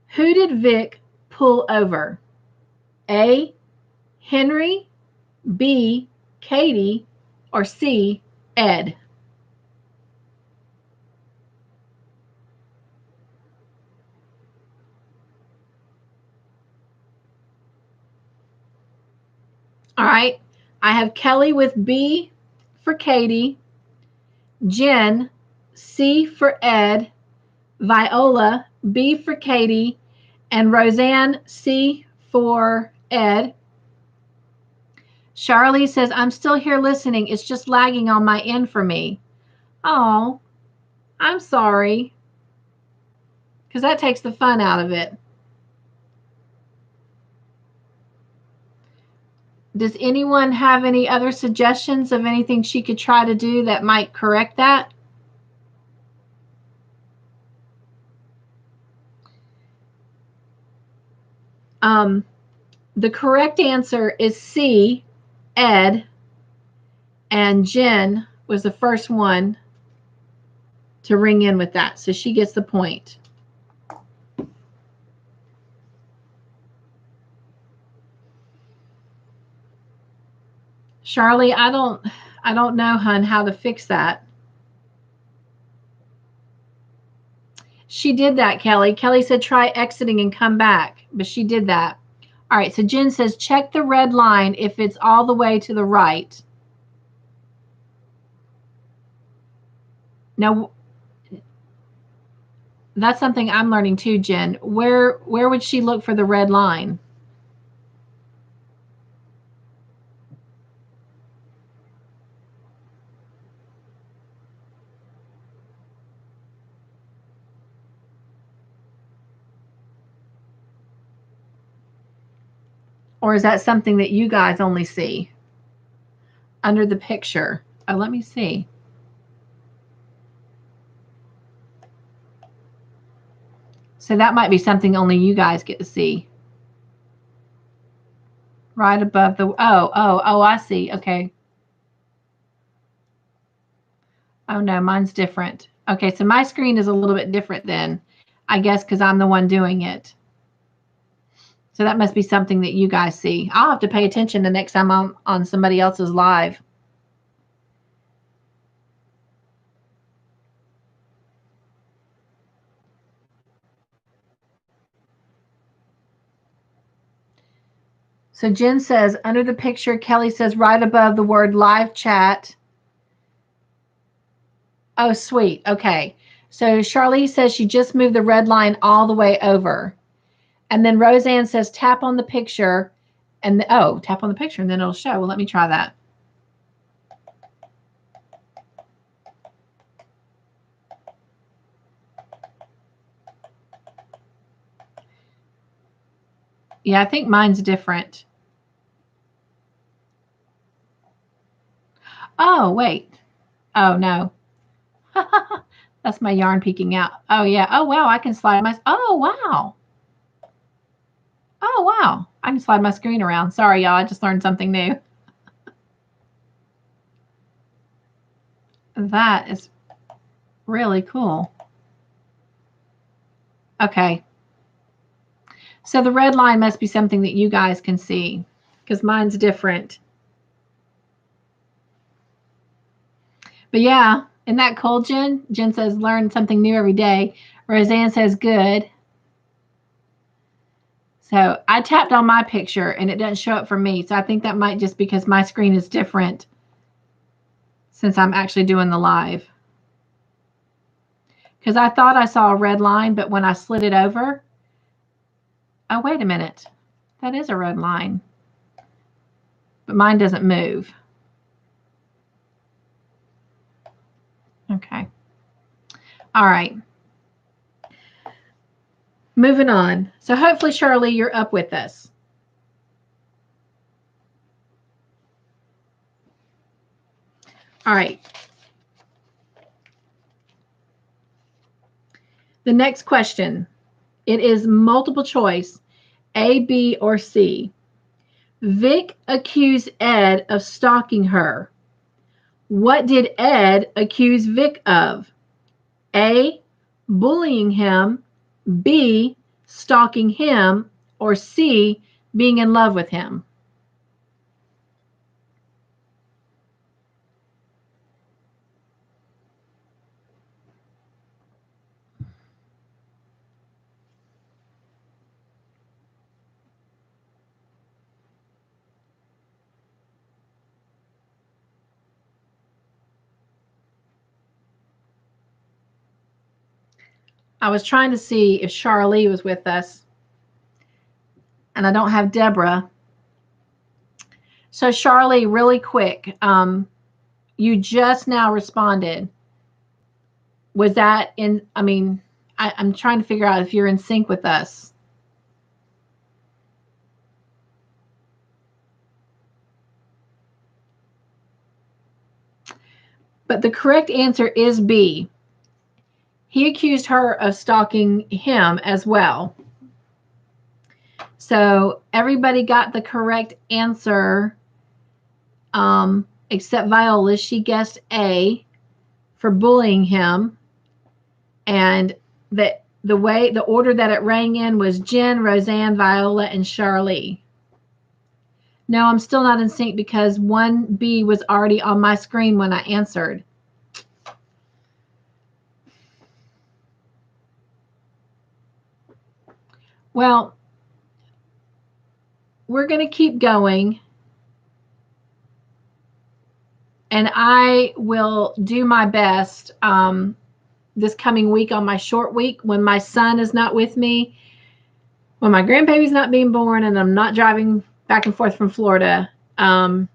Who did Vic pull over? A, Henry, B, Katie, or C, Ed? All right. I have Kelly with B for Katie, Jen, C for Ed, Viola, B for Katie, and Roseanne, C for Ed. Charlie says, I'm still here listening. It's just lagging on my end for me. Oh, I'm sorry. Because that takes the fun out of it. Does anyone have any other suggestions of anything she could try to do that might correct that? The correct answer is C, Ed, and Jen was the first one to ring in with that. So she gets the point. Charlie, I don't know, hun, how to fix that. She did that, Kelly. Kelly said try exiting and come back, but she did that. All right, so Jen says check the red line if it's all the way to the right. Now, that's something I'm learning too, Jen. Where would she look for the red line? Or is that something that you guys only see under the picture? Oh, let me see. So that might be something only you guys get to see. Right above the, oh, I see. Okay. Oh no, mine's different. Okay, so my screen is a little bit different then, I guess, because I'm the one doing it. So that must be something that you guys see. I'll have to pay attention the next time I'm on somebody else's live. So Jen says, under the picture, Kelly says right above the word live chat. Oh, sweet. Okay. So Charlie says she just moved the red line all the way over. And then Roseanne says tap on the picture. And tap on the picture and then it'll show. Well, let me try that. Yeah, I think mine's different. Oh, wait. Oh, no. That's my yarn peeking out. Oh, yeah. Oh, wow. I can slide my... Oh, wow. Oh, wow. I can slide my screen around. Sorry, y'all. I just learned something new. That is really cool. Okay. So the red line must be something that you guys can see because mine's different. But yeah, isn't that cool, Jen? Jen says, learn something new every day. Roseanne says, good. So I tapped on my picture and it doesn't show up for me. So I think that might just because my screen is different since I'm actually doing the live. Because I thought I saw a red line, but when I slid it over, oh, wait a minute. That is a red line. But mine doesn't move. Okay. All right. Moving on. So hopefully, Shirley, you're up with us. All right. The next question. It is multiple choice, A, B, or C. Vic accused Ed of stalking her. What did Ed accuse Vic of? A, bullying him, B, stalking him, or C, being in love with him? I was trying to see if Charlie was with us, and I don't have Deborah. So Charlie, really quick, you just now responded. Was that in, I mean, I'm trying to figure out if you're in sync with us. But the correct answer is B. He accused her of stalking him as well. So everybody got the correct answer except Viola. She guessed A for bullying him. And the order that it rang in was Jen, Roseanne, Viola, and Charlie. No, I'm still not in sync because 1B was already on my screen when I answered. Well, we're going to keep going. And I will do my best this coming week on my short week when my son is not with me, when my grandbaby's not being born, and I'm not driving back and forth from Florida. And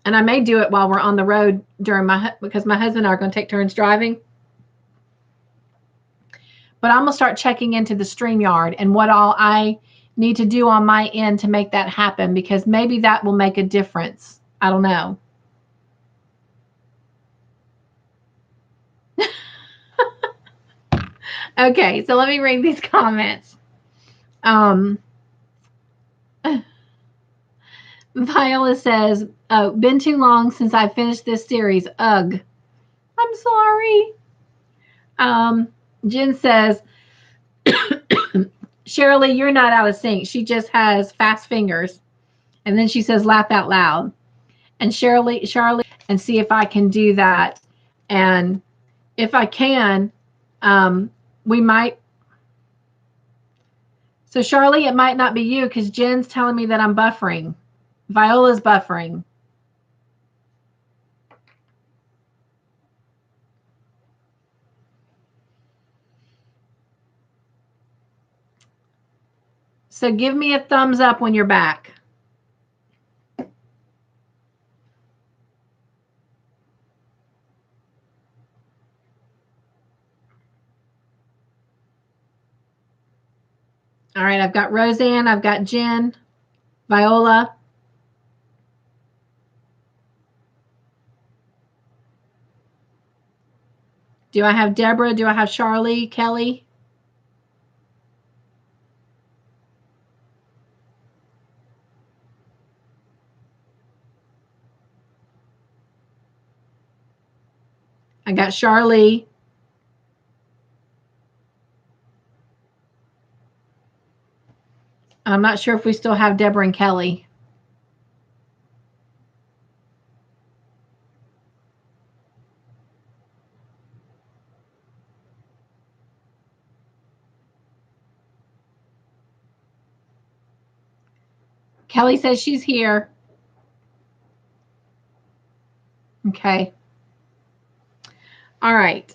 I may do it while we're on the road because my husband and I are going to take turns driving. But I'm going to start checking into the StreamYard and what all I need to do on my end to make that happen, because maybe that will make a difference. I don't know. Okay, so let me read these comments. Viola says, oh, been too long since I finished this series. Ugh. I'm sorry. Jen says, Shirley, you're not out of sync. She just has fast fingers. And then she says, laugh out loud. And Charlie, and see if I can do that. And if I can, we might. So Charlie, it might not be you because Jen's telling me that I'm buffering. Viola's buffering. So give me a thumbs up when you're back. All right, I've got Roseanne, I've got Jen, Viola. Do I have Deborah? Do I have Charlie, Kelly? I got Charlie. I'm not sure if we still have Deborah and Kelly. Kelly says she's here. Okay. All right.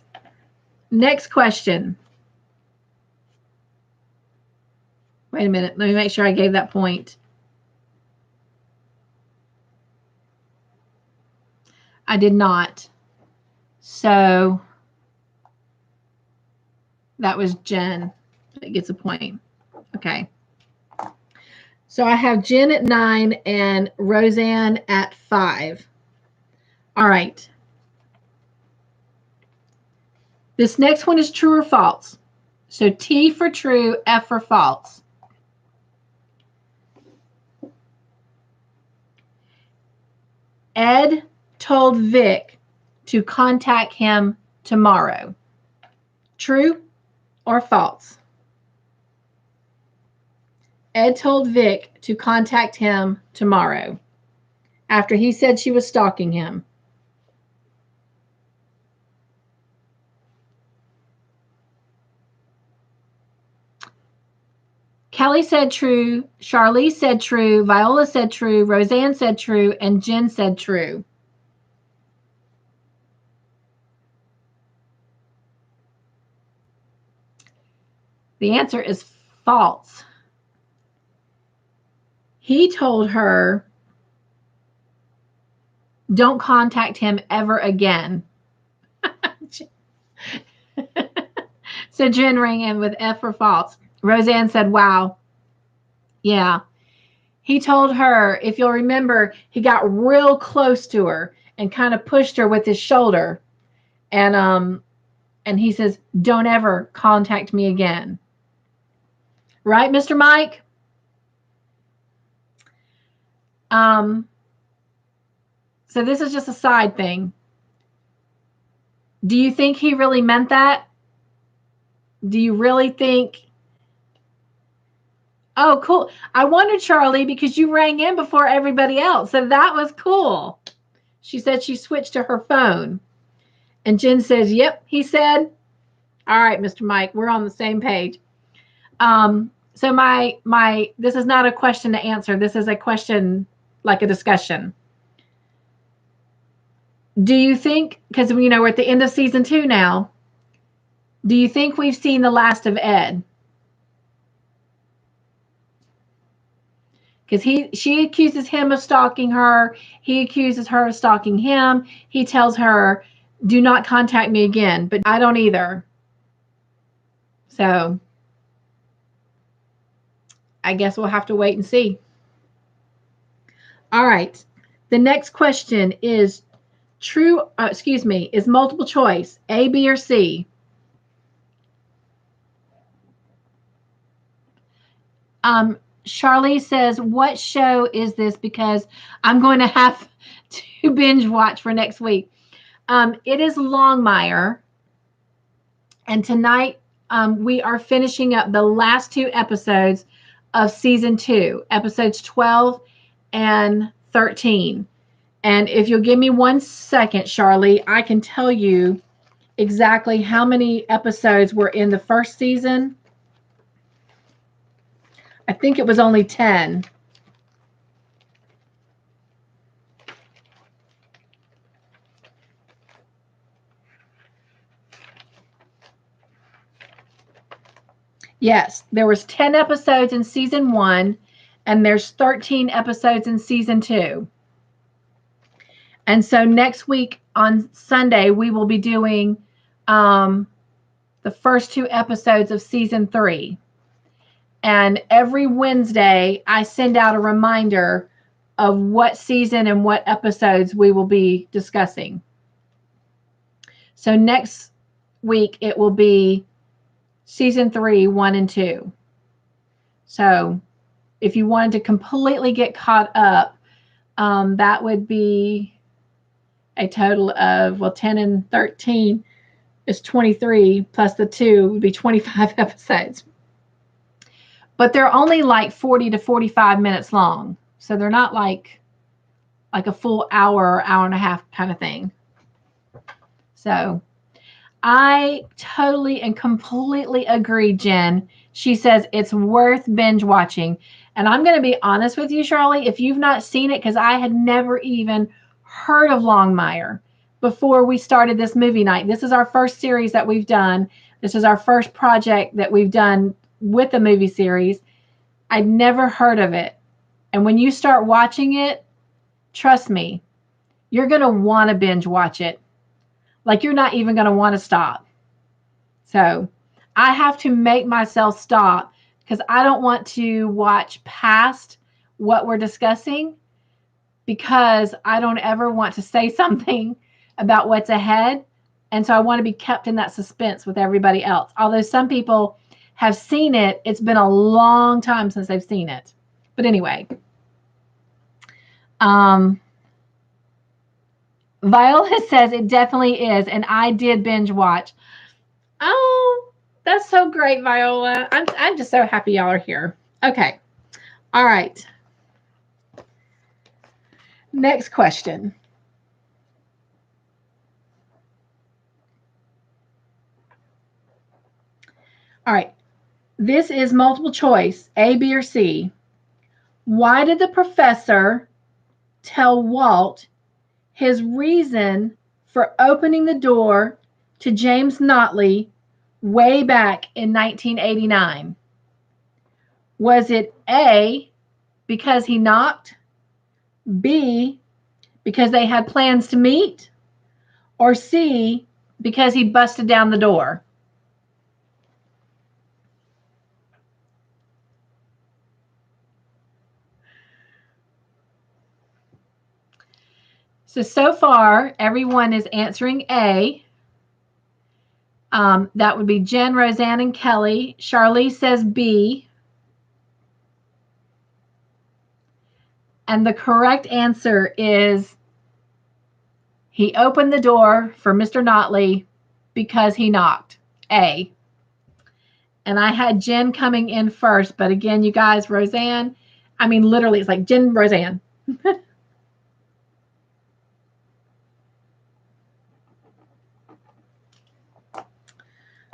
Next question. Wait a minute. Let me make sure I gave that point. I did not. So that was Jen that gets a point. Okay. So I have Jen at 9 and Roseanne at 5. All right. This next one is true or false. So T for true, F for false. Ed told Vic to contact him tomorrow. True or false? Ed told Vic to contact him tomorrow after he said she was stalking him. Kelly said true, Charlize said true, Viola said true, Roseanne said true, and Jen said true. The answer is false. He told her, don't contact him ever again. So Jen rang in with F for false. Roseanne said, wow. Yeah. He told her, if you'll remember, he got real close to her and kind of pushed her with his shoulder. And he says, don't ever contact me again. Right, Mr. Mike? So this is just a side thing. Do you think he really meant that? Do you really think? Oh, cool. I wondered, Charlie, because you rang in before everybody else. So that was cool. She said she switched to her phone. And Jen says, yep, he said. All right, Mr. Mike, we're on the same page. So this is not a question to answer. This is a question, like a discussion. Do you think, because we're at the end of season 2 now, do you think we've seen the last of Ed? Because she accuses him of stalking her. He accuses her of stalking him. He tells her, do not contact me again. But I don't either. So I guess we'll have to wait and see. All right. The next question is is multiple choice, A, B, or C. Charlie says, what show is this? Because I'm going to have to binge watch for next week. It is Longmire. And tonight we are finishing up the last 2 episodes of season 2, episodes 12 and 13. And if you'll give me 1 second, Charlie, I can tell you exactly how many episodes were in the first season. I think it was only 10. Yes, there was 10 episodes in season 1, and there's 13 episodes in season 2. And so next week on Sunday, we will be doing the first 2 episodes of season 3. And every Wednesday, I send out a reminder of what season and what episodes we will be discussing. So next week, it will be season 3, 1 and 2. So if you wanted to completely get caught up, that would be a total of, 10 and 13 is 23, plus the 2 would be 25 episodes. But they're only like 40 to 45 minutes long. So they're not like a full hour or hour and a half kind of thing. So I totally and completely agree, Jen. She says it's worth binge watching. And I'm going to be honest with you, Charlie, if you've not seen it, because I had never even heard of Longmire before we started this movie night. This is our first series that we've done. This is our first project that we've done with the movie series. I'd never heard of it. And when you start watching it, trust me, you're going to want to binge watch it. Like you're not even going to want to stop. So I have to make myself stop because I don't want to watch past what we're discussing, because I don't ever want to say something about what's ahead. And so I want to be kept in that suspense with everybody else. Although some people have seen it, it's been a long time since they've seen it. But anyway, Viola says it definitely is, and I did binge watch. Oh, that's so great, Viola. I'm just so happy y'all are here. Okay. All right. Next question. All right. This is multiple choice, A, B, or C. Why did the professor tell Walt his reason for opening the door to James Notley way back in 1989? Was it A, because he knocked, B, because they had plans to meet, or C, because he busted down the door? So far, everyone is answering A. That would be Jen, Roseanne, and Kelly. Charlie says B. And the correct answer is he opened the door for Mr. Notley because he knocked. A. And I had Jen coming in first, but again, you guys, Roseanne, I mean, literally, it's like Jen, Roseanne.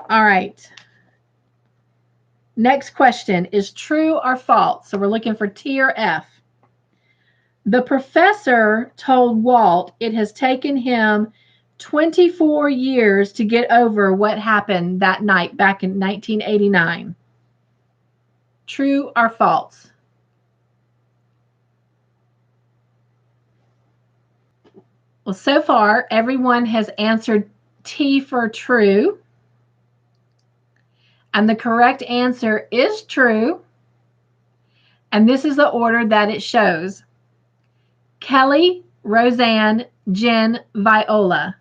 All right. Next question is true or false? So we're looking for T or F. The professor told Walt it has taken him 24 years to get over what happened that night back in 1989. True or false? Well, so far, everyone has answered T for true. And the correct answer is true. And this is the order that it shows. Kelly, Roseanne, Jen, Viola.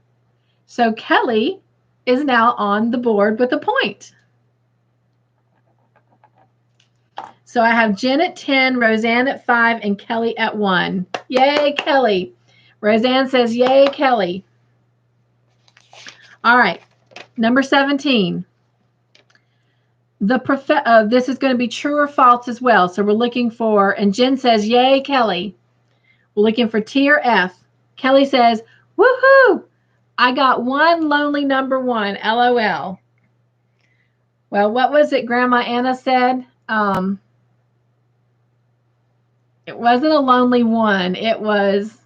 So Kelly is now on the board with a point. So I have Jen at 10, Roseanne at 5, and Kelly at 1. Yay, Kelly. Roseanne says, yay, Kelly. All right, number 17. This is going to be true or false as well. So we're looking for, and Jen says, yay, Kelly. We're looking for T or F. Kelly says, woohoo, I got one lonely number 1, LOL. Well, what was it Grandma Anna said? It wasn't a lonely one. It was,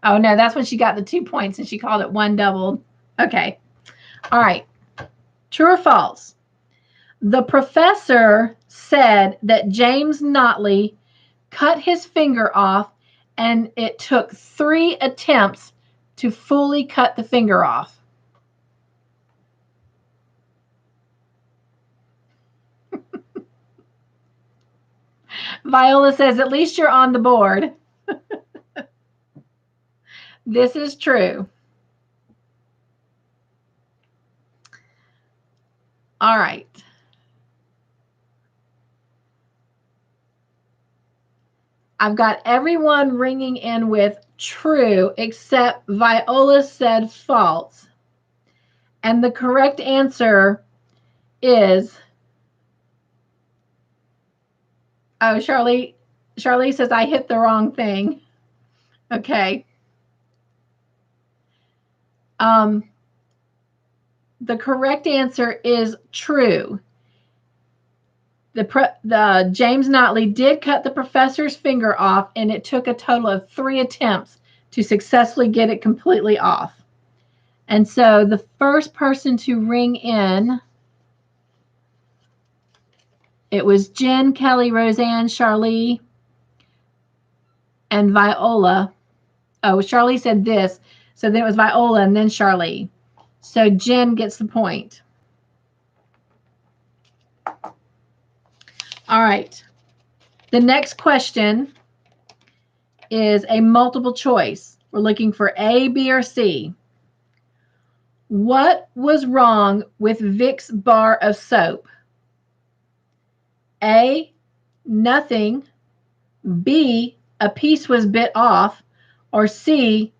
oh no, that's when she got the 2 points and she called it one doubled. Okay. All right. True or false? The professor said that James Notley cut his finger off and it took 3 attempts to fully cut the finger off. Viola says, at least you're on the board. This is true. All right. I've got everyone ringing in with true, except Viola said false. And the correct answer is, oh, Charlie says I hit the wrong thing. Okay. The correct answer is true. The James Notley did cut the professor's finger off, and it took a total of 3 attempts to successfully get it completely off. And so the first person to ring in, it was Jen, Kelly, Roseanne, Charlie, and Viola. Oh, Charlie said this. So then it was Viola and then Charlie. So Jen gets the point. All right. The next question is a multiple choice. We're looking for A, B, or C. What was wrong with Vic's bar of soap? A, nothing. B, a piece was bit off. Or C,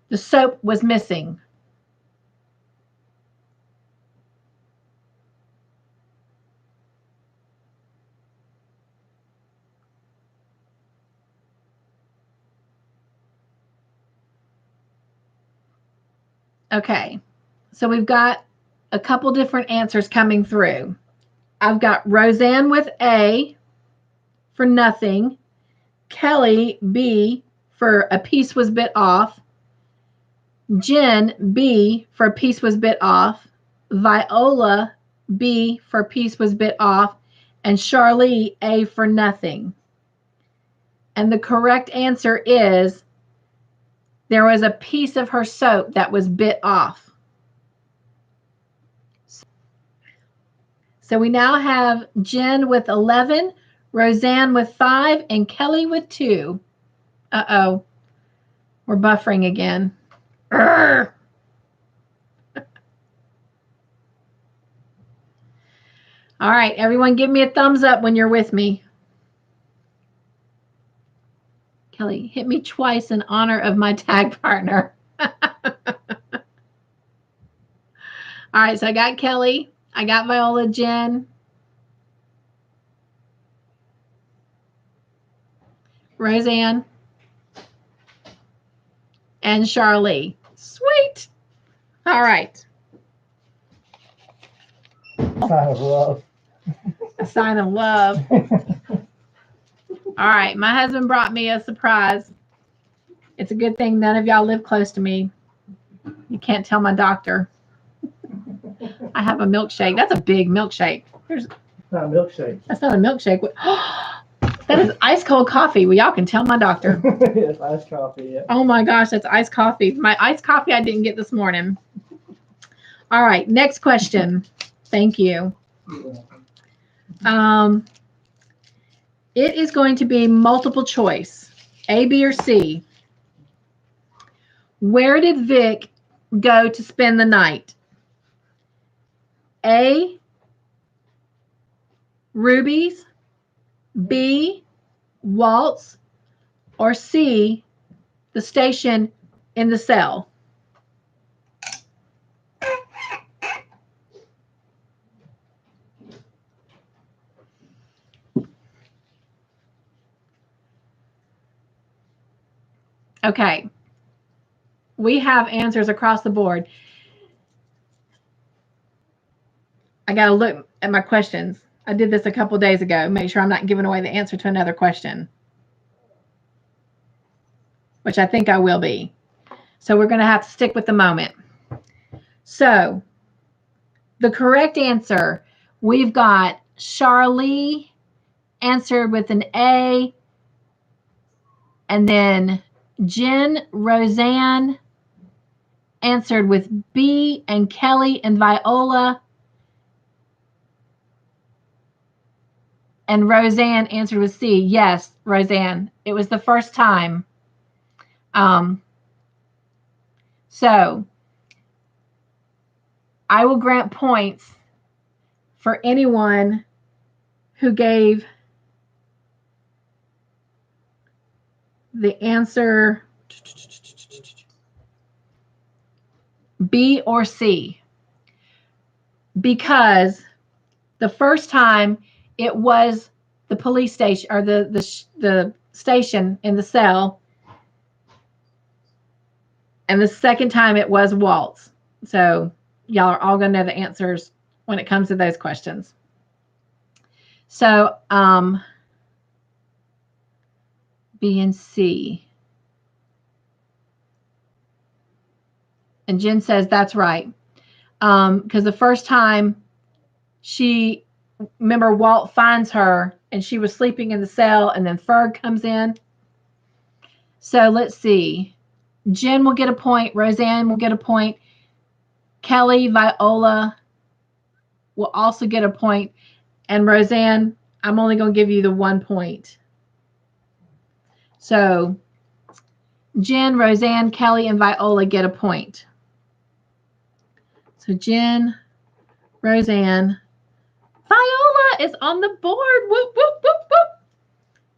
the soap was missing. Okay, so we've got a couple different answers coming through. I've got Roseanne with A for nothing, Kelly B for a piece was bit off, Jen B for a piece was bit off, Viola B for a piece was bit off, and Charlie A for nothing. And the correct answer is there was a piece of her soap that was bit off. So we now have Jen with 11, Roseanne with 5, and Kelly with 2. Uh-oh. We're buffering again. Urgh. All right, everyone give me a thumbs up when you're with me. Kelly, hit me twice in honor of my tag partner. All right, so I got Kelly. I got Viola, Jen, Roseanne, and Charlie. Sweet. All right. Kind of rough. A sign of love. All right, my husband brought me a surprise. It's a good thing none of y'all live close to me. You can't tell my doctor. I have a milkshake. That's a big milkshake. It's not a milkshake. That's not a milkshake. That is ice cold coffee. Well, y'all can tell my doctor. It's iced coffee, yeah. Oh my gosh, that's iced coffee. My iced coffee I didn't get this morning. All right, next question. Thank you. It is going to be multiple choice, A, B, or C. Where did Vic go to spend the night? A, Ruby's, B, Walt's, or C, the station in the cell? Okay. We have answers across the board. I got to look at my questions. I did this a couple days ago. Make sure I'm not giving away the answer to another question, which I think I will be. So we're going to have to stick with the moment. So the correct answer, we've got Charlie answered with an A, and then Jen Roseanne answered with B, and Kelly and Viola and Roseanne answered with C. Yes, Roseanne, it was the first time. So I will grant points for anyone who gave the answer B or C, because the first time it was the police station, or the station in the cell, and the second time it was Walt's. So y'all are all going to know the answers when it comes to those questions. So B and C. And Jen says that's right. Because the first time remember Walt finds her and she was sleeping in the cell, and then Ferg comes in. So let's see. Jen will get a point. Roseanne will get a point. Kelly, Viola will also get a point. And Roseanne, I'm only going to give you the 1 point. So Jen, Roseanne, Kelly, and Viola get a point. So Jen, Roseanne, Viola is on the board. Whoop, whoop, whoop, whoop.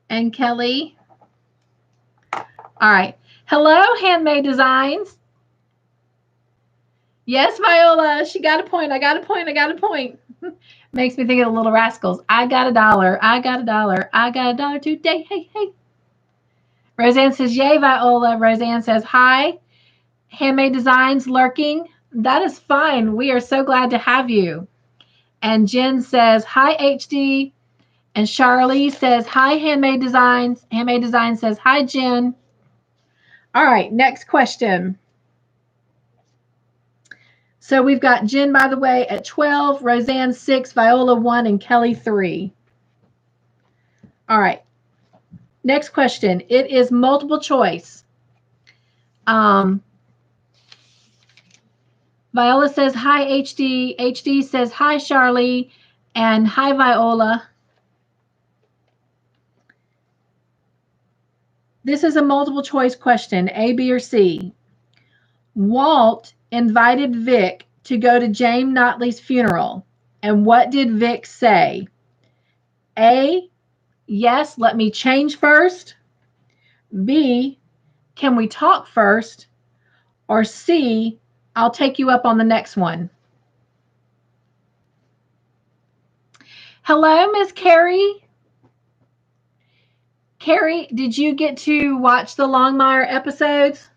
And Kelly. All right. Hello, Handmade Designs. Yes, Viola. She got a point. I got a point. I got a point. Makes me think of the Little Rascals. I got $1. I got $1. I got $1 today. Hey, hey. Roseanne says, yay, Viola. Roseanne says, hi. Handmade Designs lurking. That is fine. We are so glad to have you. And Jen says, hi, HD. And Charlie says, hi, Handmade Designs. Handmade Designs says, hi, Jen. All right, next question. So we've got Jen, by the way, at 12, Roseanne 6, Viola 1, and Kelly 3. All right. Next question. It is multiple choice. Viola says, hi, HD. HD says, hi, Charlie. And hi, Viola. This is a multiple choice question, A, B, or C. Walt invited Vic to go to James Notley's funeral. And what did Vic say? A, yes, let me change first. B, can we talk first? Or C, I'll take you up on the next one. Hello, Miss Carrie. Carrie, did you get to watch the Longmire episodes?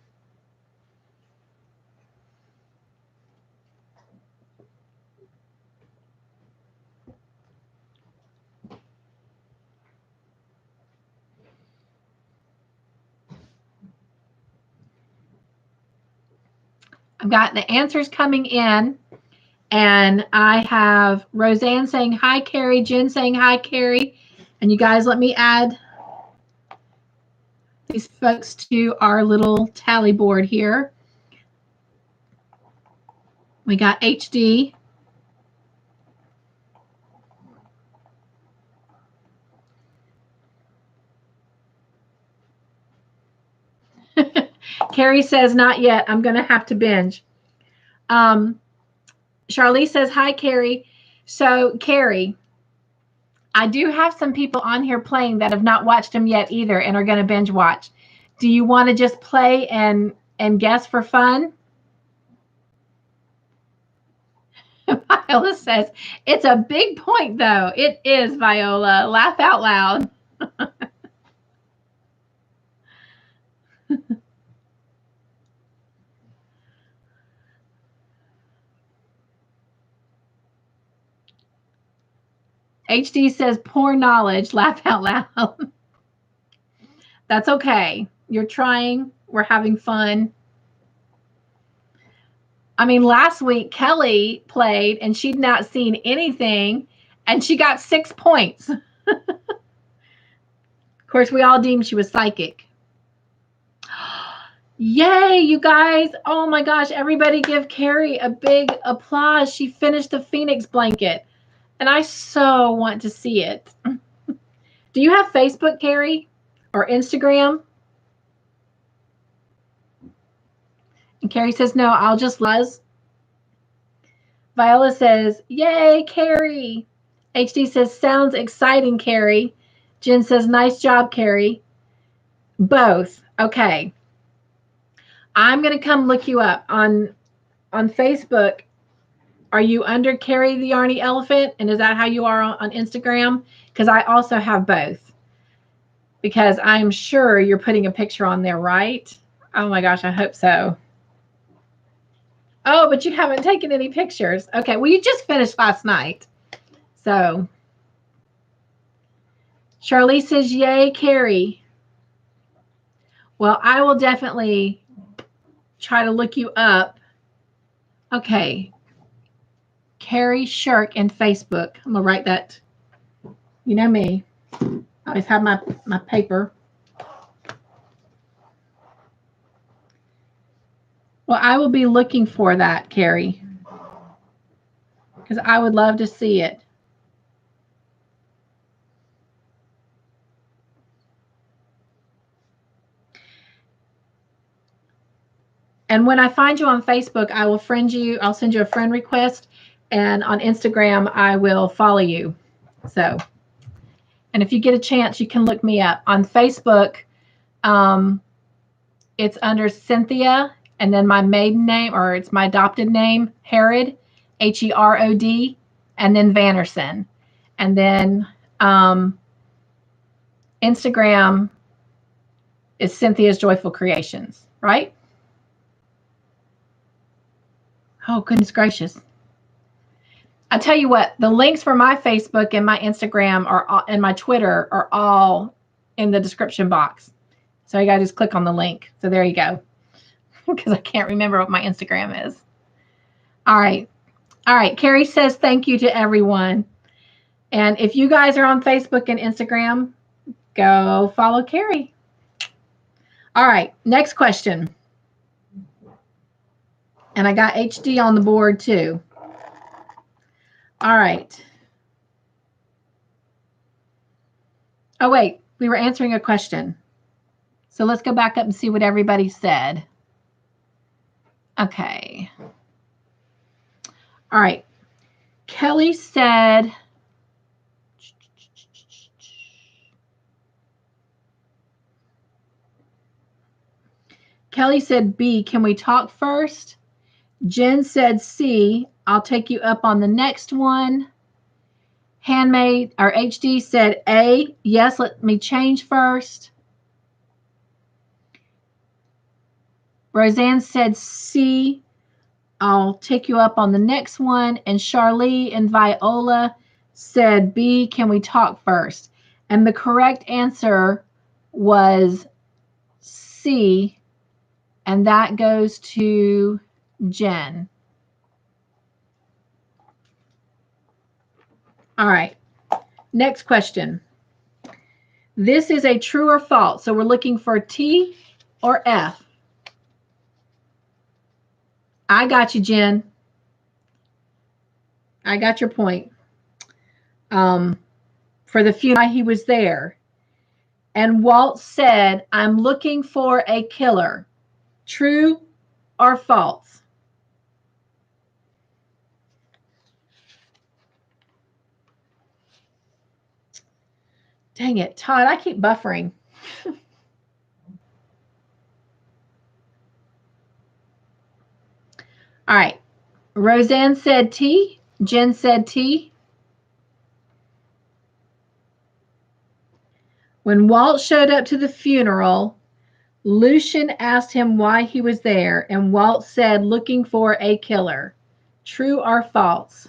I've got the answers coming in, and I have Roseanne saying hi, Carrie, Jen saying hi, Carrie, and you guys let me add these folks to our little tally board here. We got HD. Carrie says, not yet. I'm going to have to binge. Charlie says, hi, Carrie. So, Carrie, I do have some people on here playing that have not watched them yet either and are going to binge watch. Do you want to just play and guess for fun? Viola says, it's a big point, though. It is, Viola. Laugh out loud. HD says, poor knowledge. Laugh out loud. That's okay. You're trying. We're having fun. I mean, last week, Kelly played, and she'd not seen anything, and she got 6 points. Of course, we all deemed she was psychic. Yay, you guys. Oh, my gosh. Everybody give Carrie a big applause. She finished the Phoenix blanket, and I so want to see it. Do you have Facebook, Carrie, or Instagram? And Carrie says, no, I'll just Luz. Viola says, yay, Carrie. HD says, sounds exciting, Carrie. Jen says, nice job, Carrie. Both. Okay. I'm going to come look you up on Facebook. Are you under Carrie the Yarny Elephant? And is that how you are on Instagram? Because I also have both. Because I'm sure you're putting a picture on there, right? Oh my gosh, I hope so. Oh, but you haven't taken any pictures. Okay, well, you just finished last night. So, Charlie says, yay, Carrie. Well, I will definitely try to look you up. Okay. Carrie Shirk in Facebook. I'm going to write that. You know me. I always have my paper. Well, I will be looking for that, Carrie, because I would love to see it. And when I find you on Facebook, I will friend you. I'll send you a friend request. And on Instagram, I will follow you. So, and if you get a chance, you can look me up. On Facebook, it's under Cynthia, and then my maiden name, or it's my adopted name, Herod, Herod, and then Vannerson. And then Instagram is Cynthia's Joyful Creations, right? Oh, goodness gracious. I tell you what, the links for my Facebook and my Instagram and my Twitter are all in the description box. So you got to just click on the link. So there you go. Because I can't remember what my Instagram is. All right. All right. Carrie says thank you to everyone. And if you guys are on Facebook and Instagram, go follow Carrie. All right. Next question. And I got HD on the board too. All right. Oh, wait. We were answering a question. So let's go back up and see what everybody said. Okay. All right. Kelly said, B, can we talk first? Jen said C, I'll take you up on the next one. Handmaid, or HD said A, yes, let me change first. Roseanne said C, I'll take you up on the next one. And Charlie and Viola said B, can we talk first? And the correct answer was C, and that goes to Jen. All right. Next question. This is a true or false. So we're looking for T or F. I got you, Jen. I got your point. For the funeral, he was there. And Walt said, I'm looking for a killer. True or false? Dang it, Todd, I keep buffering. All right. Roseanne said T. Jen said T. When Walt showed up to the funeral, Lucian asked him why he was there, and Walt said, looking for a killer. True or false?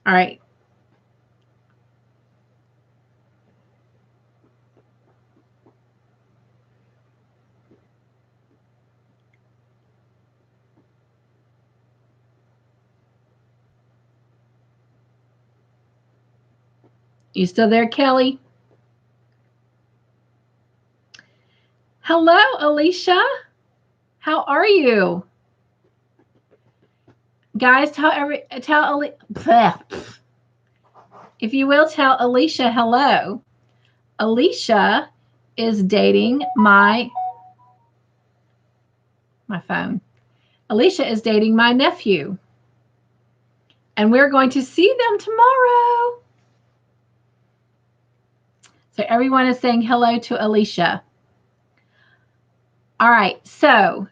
All right. You still there, Kelly? Hello, Alicia. How are you? Guys, if you will, tell Alicia hello. Alicia is dating my phone. Alicia is dating my nephew. And we're going to see them tomorrow. So everyone is saying hello to Alicia. All right, so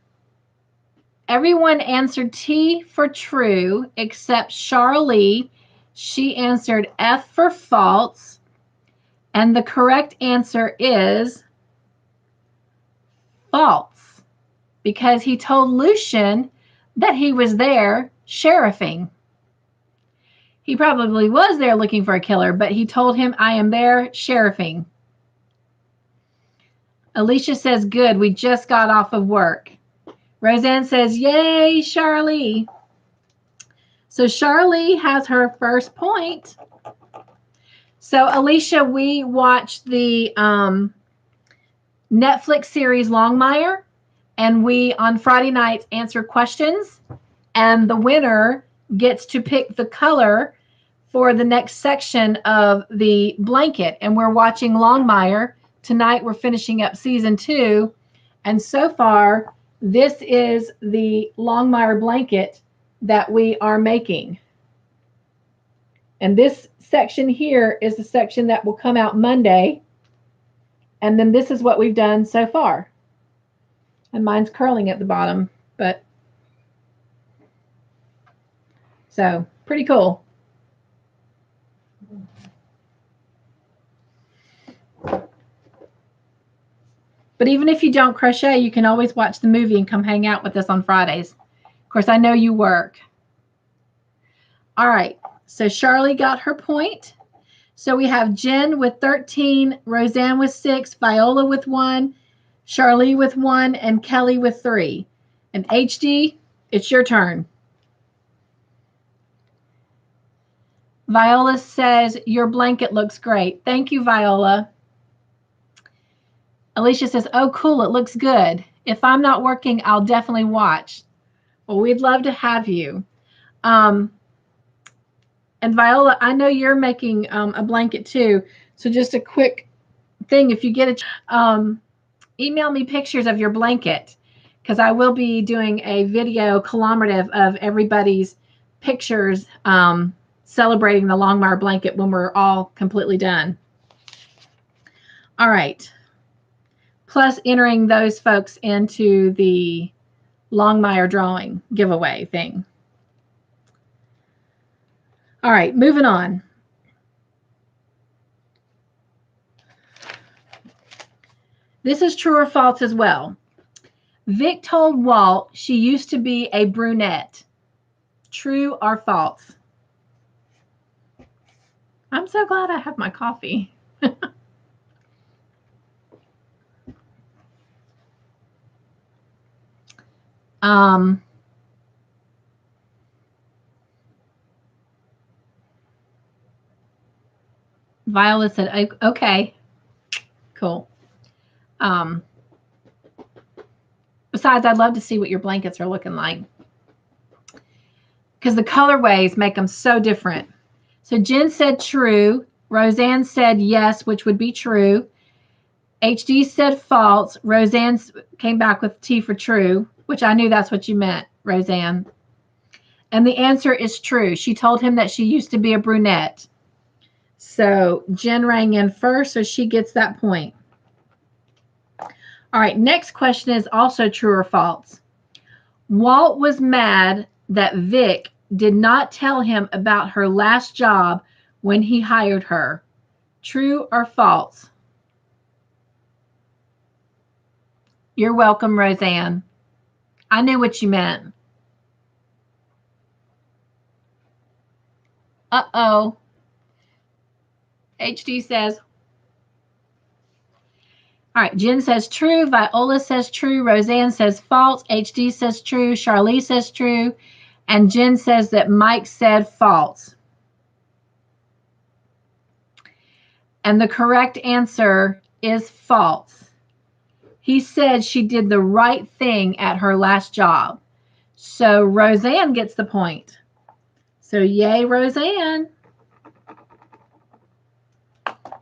everyone answered T for true except Charlie. She answered F for false. And the correct answer is false, because he told Lucian that he was there sheriffing. He probably was there looking for a killer, but he told him, I am there sheriffing. Alicia says, good, we just got off of work. Roseanne says, yay, Charlie. So Charlie has her first point. So Alicia, we watched the Netflix series Longmire, and we on Friday nights answer questions, and the winner gets to pick the color for the next section of the blanket. And we're watching Longmire. Tonight we're finishing up season 2, and so far this is the Longmire blanket that we are making. And this section here is the section that will come out Monday. And then this is what we've done so far. And mine's curling at the bottom, but so pretty cool. But even if you don't crochet, you can always watch the movie and come hang out with us on Fridays. Of course, I know you work. All right, so Charlie got her point. So we have Jen with 13, Roseanne with 6, Viola with 1, Charlie with 1, and Kelly with 3. And HD, it's your turn. Viola says, your blanket looks great. Thank you, Viola. Alicia says, oh, cool, it looks good. If I'm not working, I'll definitely watch. Well, we'd love to have you. And Viola, I know you're making a blanket too. So just a quick thing, if you get a email me pictures of your blanket, because I will be doing a video collaborative of everybody's pictures celebrating the Longmire blanket when we're all completely done. All right. Plus entering those folks into the Longmire drawing giveaway thing. All right, moving on. This is true or false as well. Vic told Walt she used to be a brunette. True or false? I'm so glad I have my coffee. Viola said, okay, cool. Besides, I'd love to see what your blankets are looking like, because the colorways make them so different. So Jen said true. Roseanne said yes, which would be true. HD said false. Roseanne came back with T for true, which I knew that's what you meant, Roseanne. And the answer is true. She told him that she used to be a brunette. So Jen rang in first, so she gets that point. All right, next question is also true or false. Walt was mad that Vic did not tell him about her last job when he hired her. True or false? You're welcome, Roseanne. I knew what you meant. Uh-oh. HD says. All right, Jen says true. Viola says true. Roseanne says false. HD says true. Charlie says true. And Jen says that Mike said false. And the correct answer is false. He said she did the right thing at her last job. So Roseanne gets the point. So yay, Roseanne.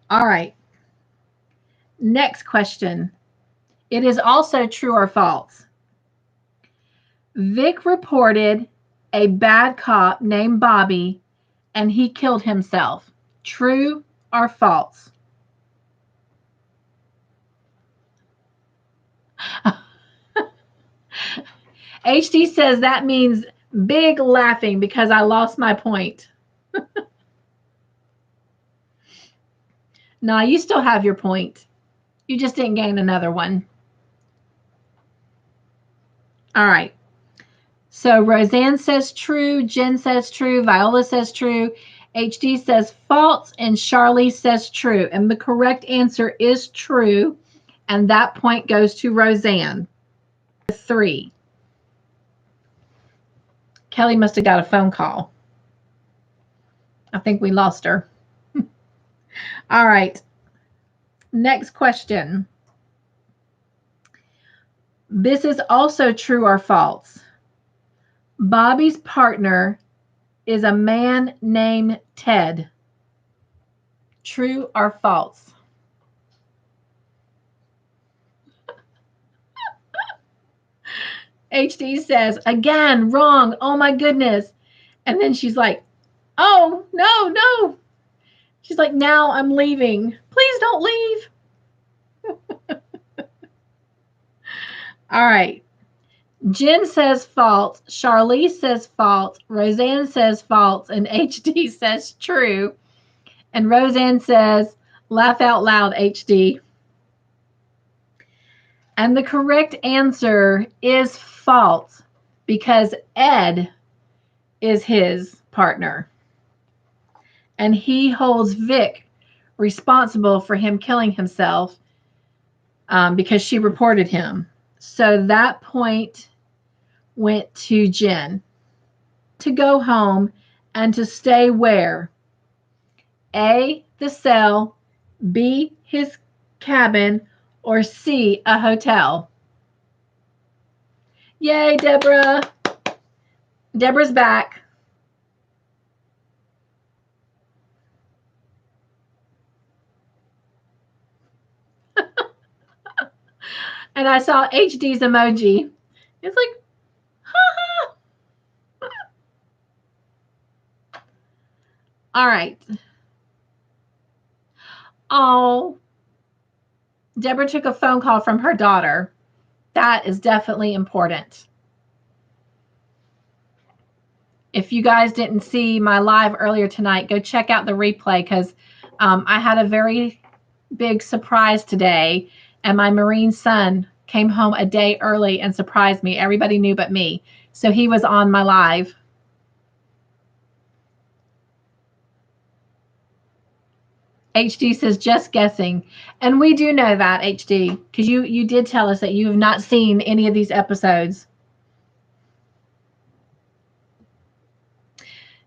All right. Next question. It is also true or false. Vic reported a bad cop named Bobby, and he killed himself. True or false? HD says that means big laughing because I lost my point. No, you still have your point. You just didn't gain another one. All right. So Roseanne says true, Jen says true, Viola says true, HD says false, and Charlie says true. And the correct answer is true, and that point goes to Roseanne. 3. Kelly must have got a phone call. I think we lost her. All right. Next question. This is also true or false. Bobby's partner is a man named Ted. True or false? HD says, again, wrong. Oh my goodness. And then she's like, oh, no. She's like, now I'm leaving. Please don't leave. All right. Jen says false. Charlize says false. Roseanne says false. And HD says true. And Roseanne says, laugh out loud, HD. And the correct answer is false because Ed is his partner. And he holds Vic responsible for him killing himself because she reported him. So that point went to Jen. To go home and to stay where? A, the cell, B, his cabin, or C, a hotel. Yay, Deborah. Deborah's back. And I saw HD's emoji. It's like, ha ha. All right. Oh, Deborah took a phone call from her daughter. That is definitely important. If you guys didn't see my live earlier tonight, go check out the replay because I had a very big surprise today, and my Marine son came home a day early and surprised me. Everybody knew but me. So he was on my live. HD says, just guessing. And we do know that, HD, because you did tell us that you have not seen any of these episodes.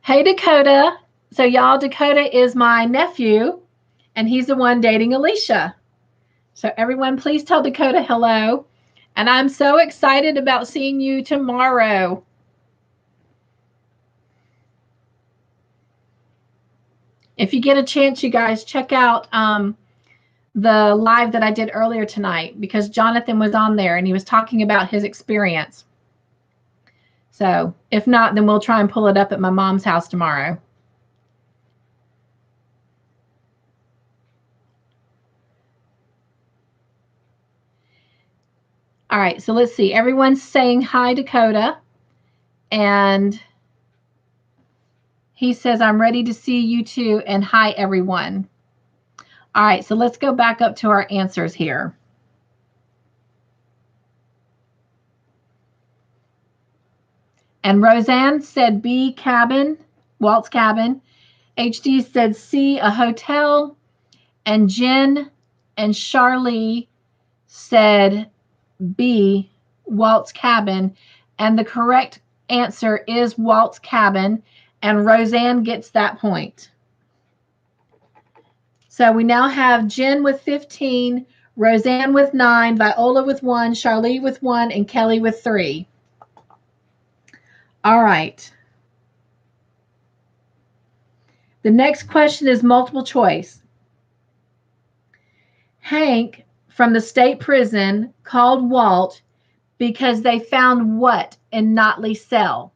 Hey, Dakota. So, y'all, Dakota is my nephew, and he's the one dating Alicia. So, everyone, please tell Dakota hello. And I'm so excited about seeing you tomorrow. If you get a chance, you guys, check out the live that I did earlier tonight, because Jonathan was on there and he was talking about his experience. So if not, then we'll try and pull it up at my mom's house tomorrow. All right, so let's see. Everyone's saying hi, Dakota. And he says, I'm ready to see you too. And hi, everyone. All right, so let's go back up to our answers here. And Roseanne said B, cabin, Walt's cabin. HD said C, a hotel. And Jen and Charlie said B, Walt's cabin. And the correct answer is Walt's cabin. And Roseanne gets that point. So we now have Jen with 15, Roseanne with 9, Viola with 1, Charlie with 1, and Kelly with 3. All right. The next question is multiple choice. Hank from the state prison called Walt because they found what in Notley's cell?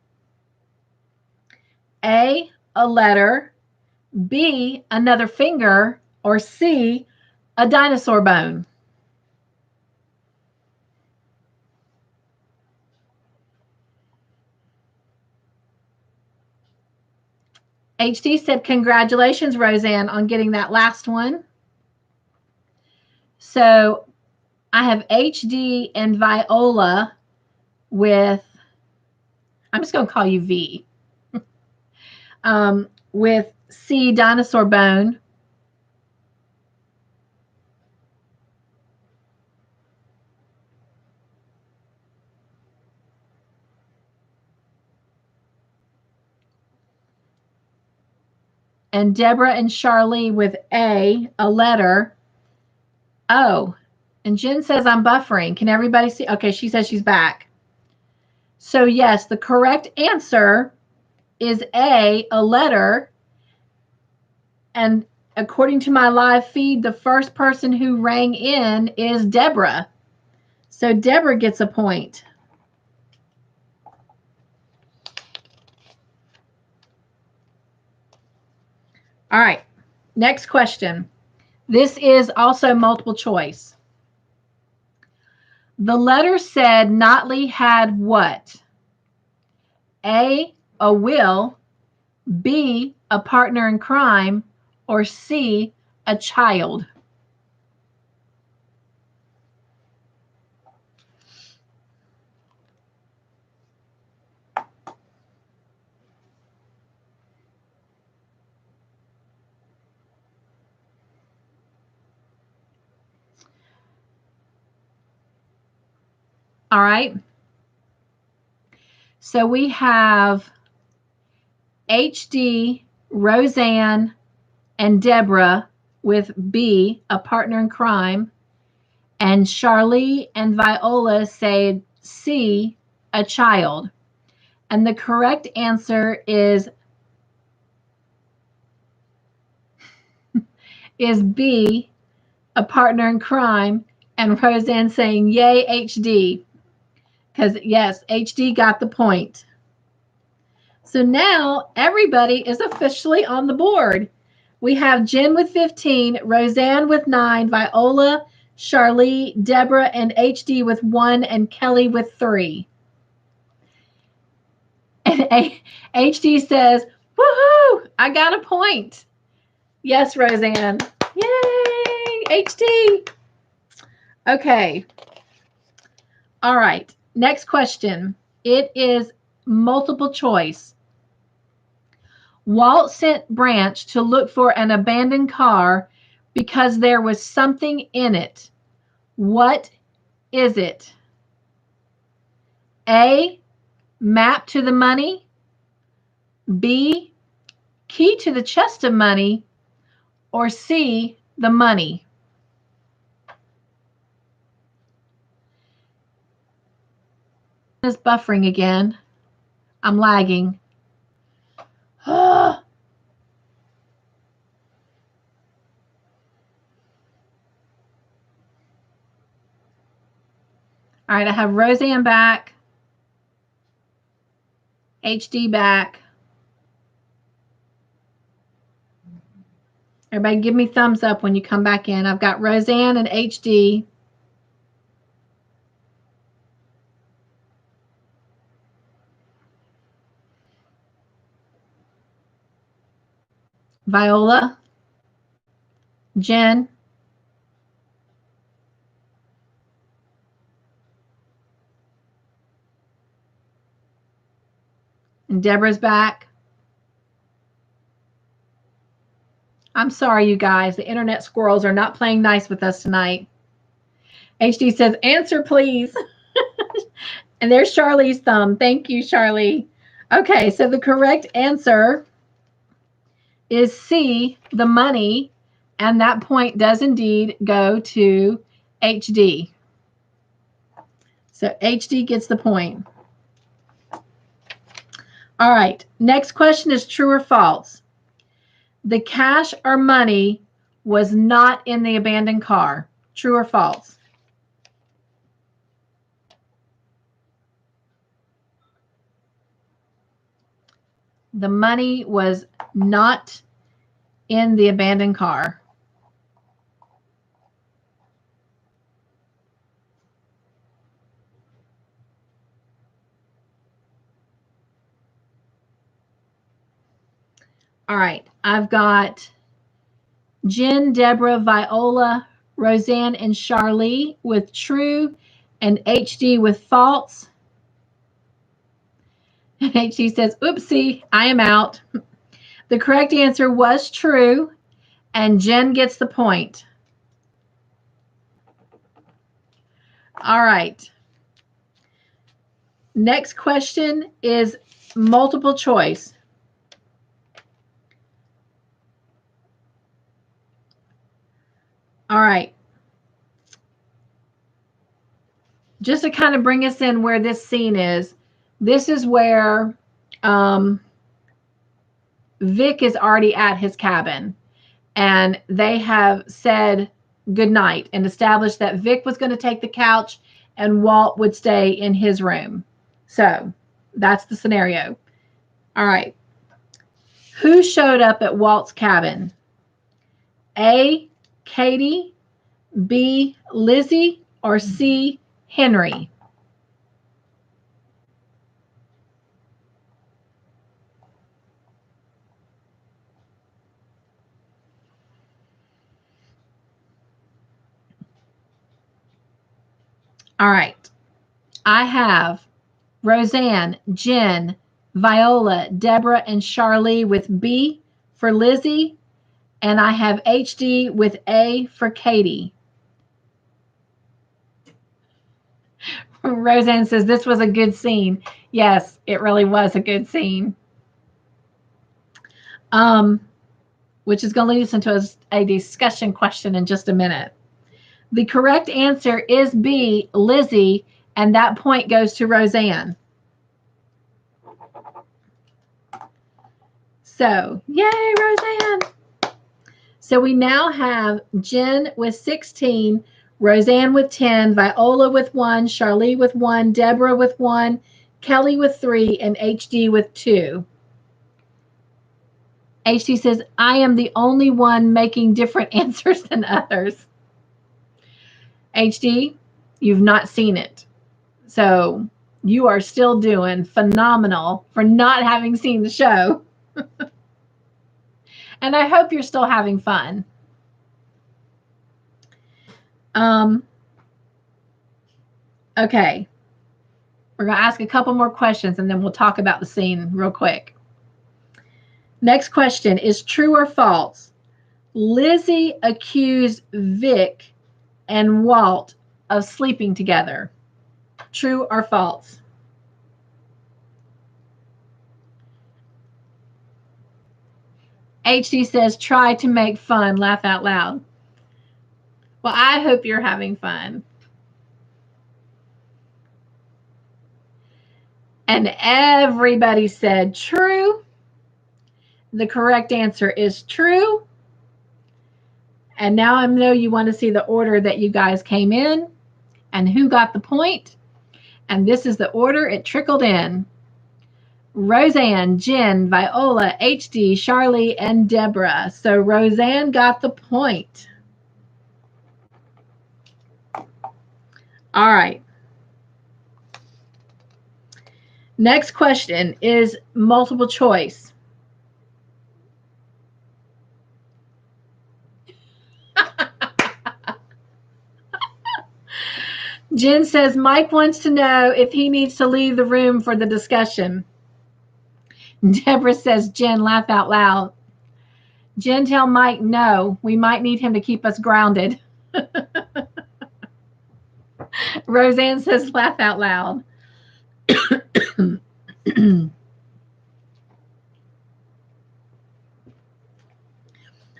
A, a letter, B, another finger, or C, a dinosaur bone? HD said, congratulations, Roseanne, on getting that last one. So I have HD and Viola with, I'm just going to call you V, with C, dinosaur bone. And Deborah and Charlie with A letter. Oh, and Jen says I'm buffering. Can everybody see? Okay, she says she's back. So yes, the correct answer is A, a letter. And according to my live feed, the first person who rang in is Deborah. So Deborah gets a point. All right, next question. This is also multiple choice. The letter said Notley had what? A, a will, B, a partner in crime, or C, a child? All right. So we have HD, Roseanne, and Deborah with B, a partner in crime. And Charlie and Viola say C, a child. And the correct answer is B, a partner in crime. And Roseanne saying, yay, HD. Because, yes, HD got the point. So now everybody is officially on the board. We have Jen with 15, Roseanne with 9, Viola, Charlie, Deborah, and HD with 1, and Kelly with 3. And HD says, woohoo, I got a point. Yes, Roseanne. Yay, HD. Okay. All right. Next question. It is multiple choice. Walt sent Branch to look for an abandoned car because there was something in it. What is it? A, map to the money. B, key to the chest of money. Or C, the money. It's buffering again. I'm lagging. All right, I have Roseanne back, HD back. Everybody give me thumbs up when you come back in. I've got Roseanne and HD. Viola, Jen, and Deborah's back. I'm sorry, you guys. The internet squirrels are not playing nice with us tonight. HD says, answer, please. And there's Charlie's thumb. Thank you, Charlie. Okay, so the correct answer is C, the money. And that point does indeed go to HD. So HD gets the point. All right, next question is true or false. The cash or money was not in the abandoned car. True or false? The money was not in the abandoned car. All right, I've got Jen, Deborah, Viola, Roseanne, and Charlie with true, and HD with false. And HD says, oopsie, I am out. The correct answer was true, and Jen gets the point. All right. Next question is multiple choice. All right. Just to kind of bring us in where this scene is, this is where Vic is already at his cabin, and they have said goodnight and established that Vic was going to take the couch and Walt would stay in his room. So that's the scenario. All right. Who showed up at Walt's cabin? A, Katie, B, Lizzie, or C, Henry? All right. I have Roseanne, Jen, Viola, Deborah, and Charlie with B for Lizzie. And I have HD with A for Katie. Roseanne says, this was a good scene. Yes, it really was a good scene. Which is going to lead us into a discussion question in just a minute. The correct answer is B, Lizzie, and that point goes to Roseanne. So, yay, Roseanne. So we now have Jen with 16, Roseanne with 10, Viola with 1, Charlie with 1, Deborah with 1, Kelly with 3, and HD with 2. HD says, I am the only one making different answers than others. HD, you've not seen it. So you are still doing phenomenal for not having seen the show. And I hope you're still having fun. Okay. We're going to ask a couple more questions and then we'll talk about the scene real quick. Next question is true or false? Lizzie accused Vic and Walt of sleeping together. True or false? HD says, try to make fun, laugh out loud. Well, I hope you're having fun. And everybody said true. The correct answer is true. And now I know you want to see the order that you guys came in and who got the point. And this is the order it trickled in. Roseanne, Jen, Viola, HD, Charlie, and Deborah. So Roseanne got the point. All right. Next question is multiple choice. Jen says Mike wants to know if he needs to leave the room for the discussion. Deborah says, Jen, laugh out loud. Jen, tell Mike no. We might need him to keep us grounded. Roseanne says, laugh out loud.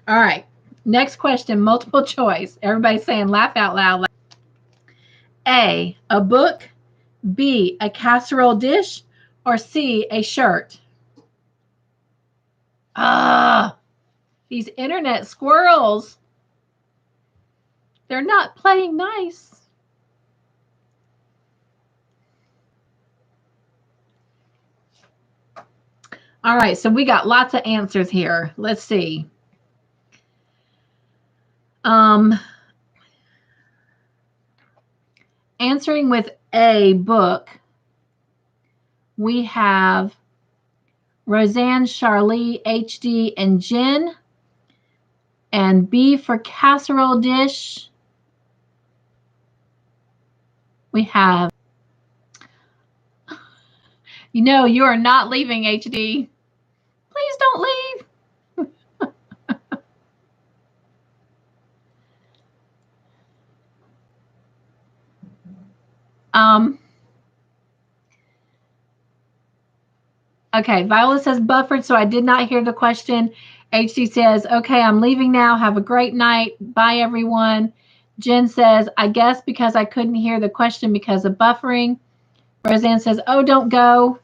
All right. Next question, multiple choice. Everybody's saying laugh out loud. A book, B, a casserole dish, or C, a shirt? These internet squirrels. They're not playing nice. All right, so we got lots of answers here. Let's see. Answering with A, book, we have Roseanne, Charlie, HD, and Jen. And B for casserole dish, we have, you know, you are not leaving, HD. Please don't leave. Okay, Viola says buffered, so I did not hear the question. HD says, okay, I'm leaving now. Have a great night. Bye, everyone. Jen says, I guess because I couldn't hear the question because of buffering. Roseanne says, oh, don't go.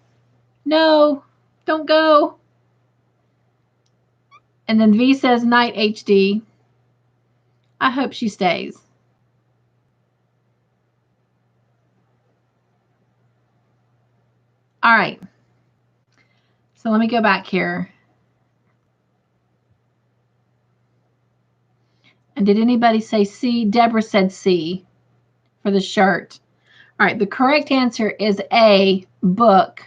No, don't go. And then V says, night, HD. I hope she stays. All right. So let me go back here. And did anybody say C? Deborah said C for the shirt. All right, the correct answer is A, book.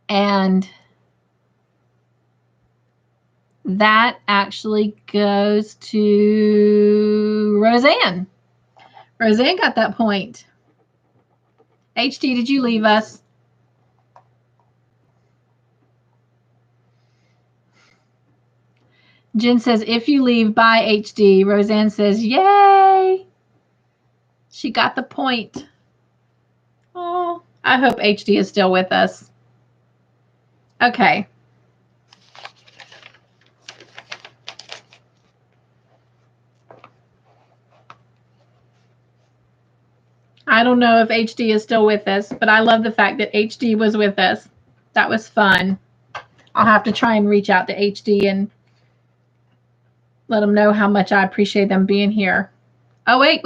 And that actually goes to Roseanne. Roseanne got that point. HD, did you leave us? Jen says, if you leave, bye, HD. Roseanne says, yay. She got the point. Oh, I hope HD is still with us. Okay. I don't know if HD is still with us, but I love the fact that HD was with us. That was fun. I'll have to try and reach out to HD and let them know how much I appreciate them being here. Oh, wait.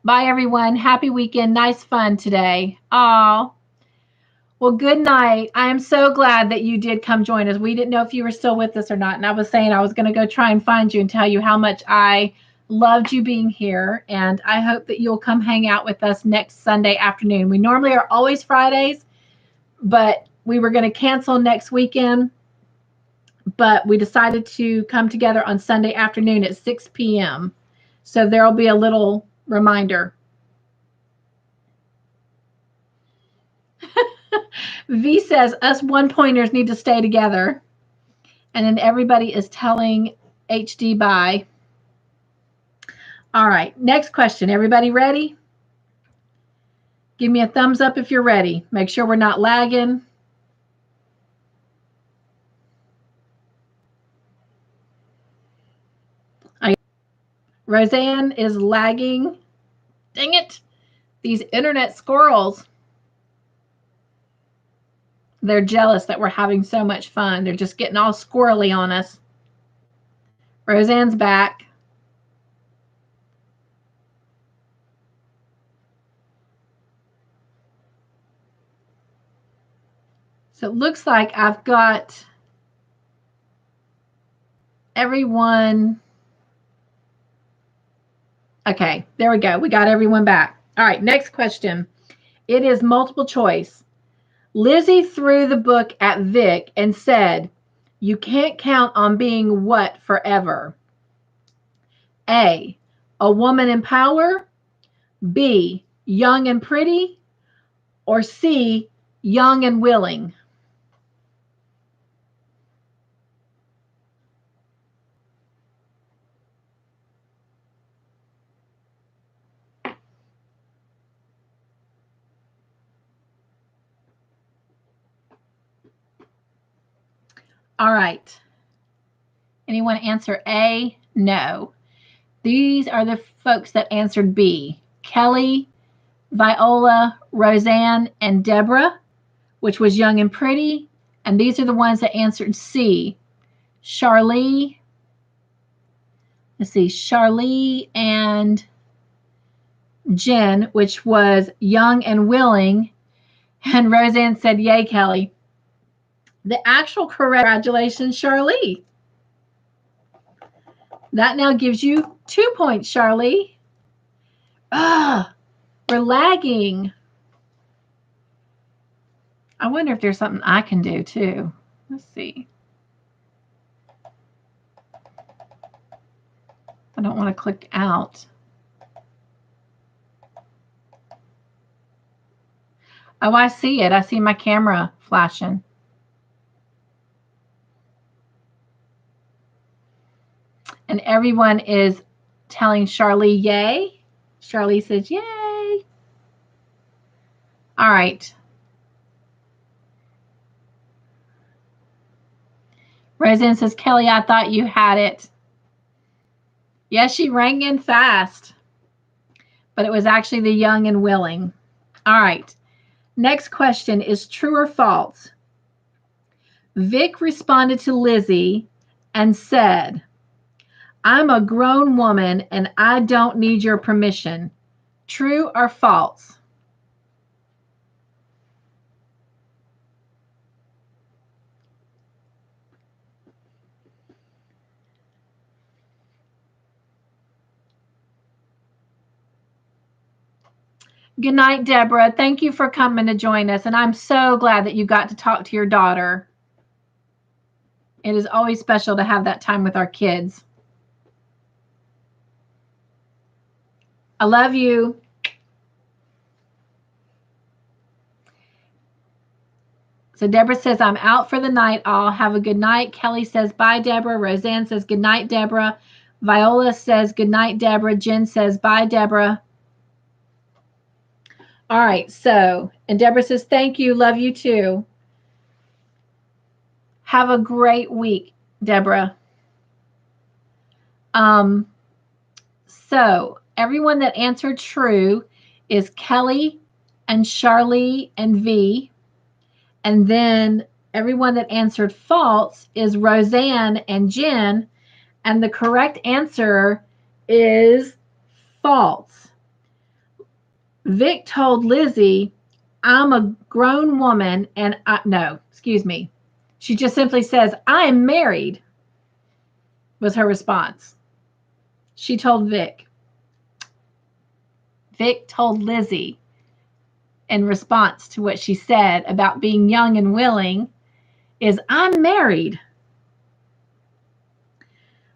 Bye, everyone. Happy weekend. Nice fun today. Oh, well, good night. I am so glad that you did come join us. We didn't know if you were still with us or not. And I was saying I was going to go try and find you and tell you how much I loved you being here. And I hope that you'll come hang out with us next Sunday afternoon. We normally are always Fridays, but we were going to cancel next weekend. But we decided to come together on Sunday afternoon at 6 p.m. So there'll be a little reminder. V says, us one-pointers need to stay together. And then everybody is telling HD bye. All right, next question. Everybody ready? Give me a thumbs up if you're ready. Make sure we're not lagging. Roseanne is lagging. Dang it. These internet squirrels. They're jealous that we're having so much fun. They're just getting all squirrely on us. Roseanne's back. So it looks like I've got everyone. Okay, there we go. We got everyone back. All right, next question. It is multiple choice. Lizzie threw the book at Vic and said, you can't count on being what forever? A woman in power, B, young and pretty, or C, young and willing? All right. Anyone answer A? No. These are the folks that answered B. Kelly, Viola, Roseanne, and Deborah, which was young and pretty. And these are the ones that answered C. Charlie, let's see, Charlie and Jen, which was young and willing. And Roseanne said, yay, Kelly. The actual correct, congratulations, Charlie. That now gives you 2 points, Charlie. We're lagging. I wonder if there's something I can do too. Let's see. I don't want to click out. Oh, I see it. I see my camera flashing. And everyone is telling Charlie yay. Charlie says yay. All right. Roseanne says, Kelly, I thought you had it. Yes, she rang in fast. But it was actually the young and willing. All right. Next question is true or false? Vic responded to Lizzie and said, I'm a grown woman and I don't need your permission. True or false? Good night, Deborah. Thank you for coming to join us. And I'm so glad that you got to talk to your daughter. It is always special to have that time with our kids. I love you. So Deborah says, I'm out for the night. All have a good night. Kelly says, bye, Deborah. Roseanne says, good night, Deborah. Viola says, good night, Deborah. Jen says, bye, Deborah. All right. So, and Deborah says, thank you. Love you too. Have a great week, Deborah. So everyone that answered true is Kelly and Charlie and V. And then everyone that answered false is Roseanne and Jen. And the correct answer is false. Vic told Lizzie, I'm a grown woman and she just simply says, I'm married, was her response. She told Vic. Vic told Lizzie in response to what she said about being young and willing is, I'm married,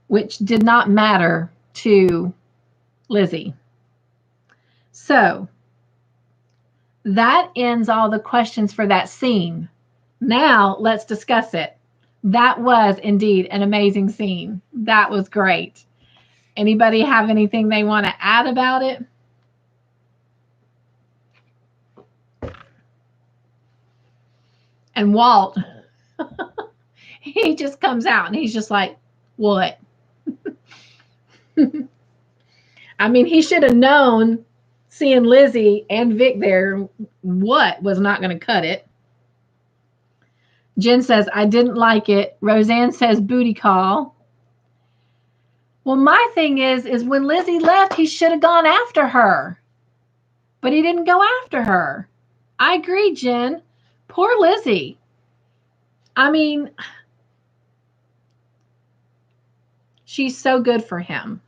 which did not matter to Lizzie. So that ends all the questions for that scene. Now let's discuss it. That was indeed an amazing scene. That was great. Anybody have anything they want to add about it? And Walt, he just comes out and he's just like, what? I mean, he should have known, seeing Lizzie and Vic there, what was not going to cut it. Jen says, I didn't like it. Roseanne says, booty call. Well, my thing is when Lizzie left, he should have gone after her. But he didn't go after her. I agree, Jen. Poor Lizzie. I mean, she's so good for him.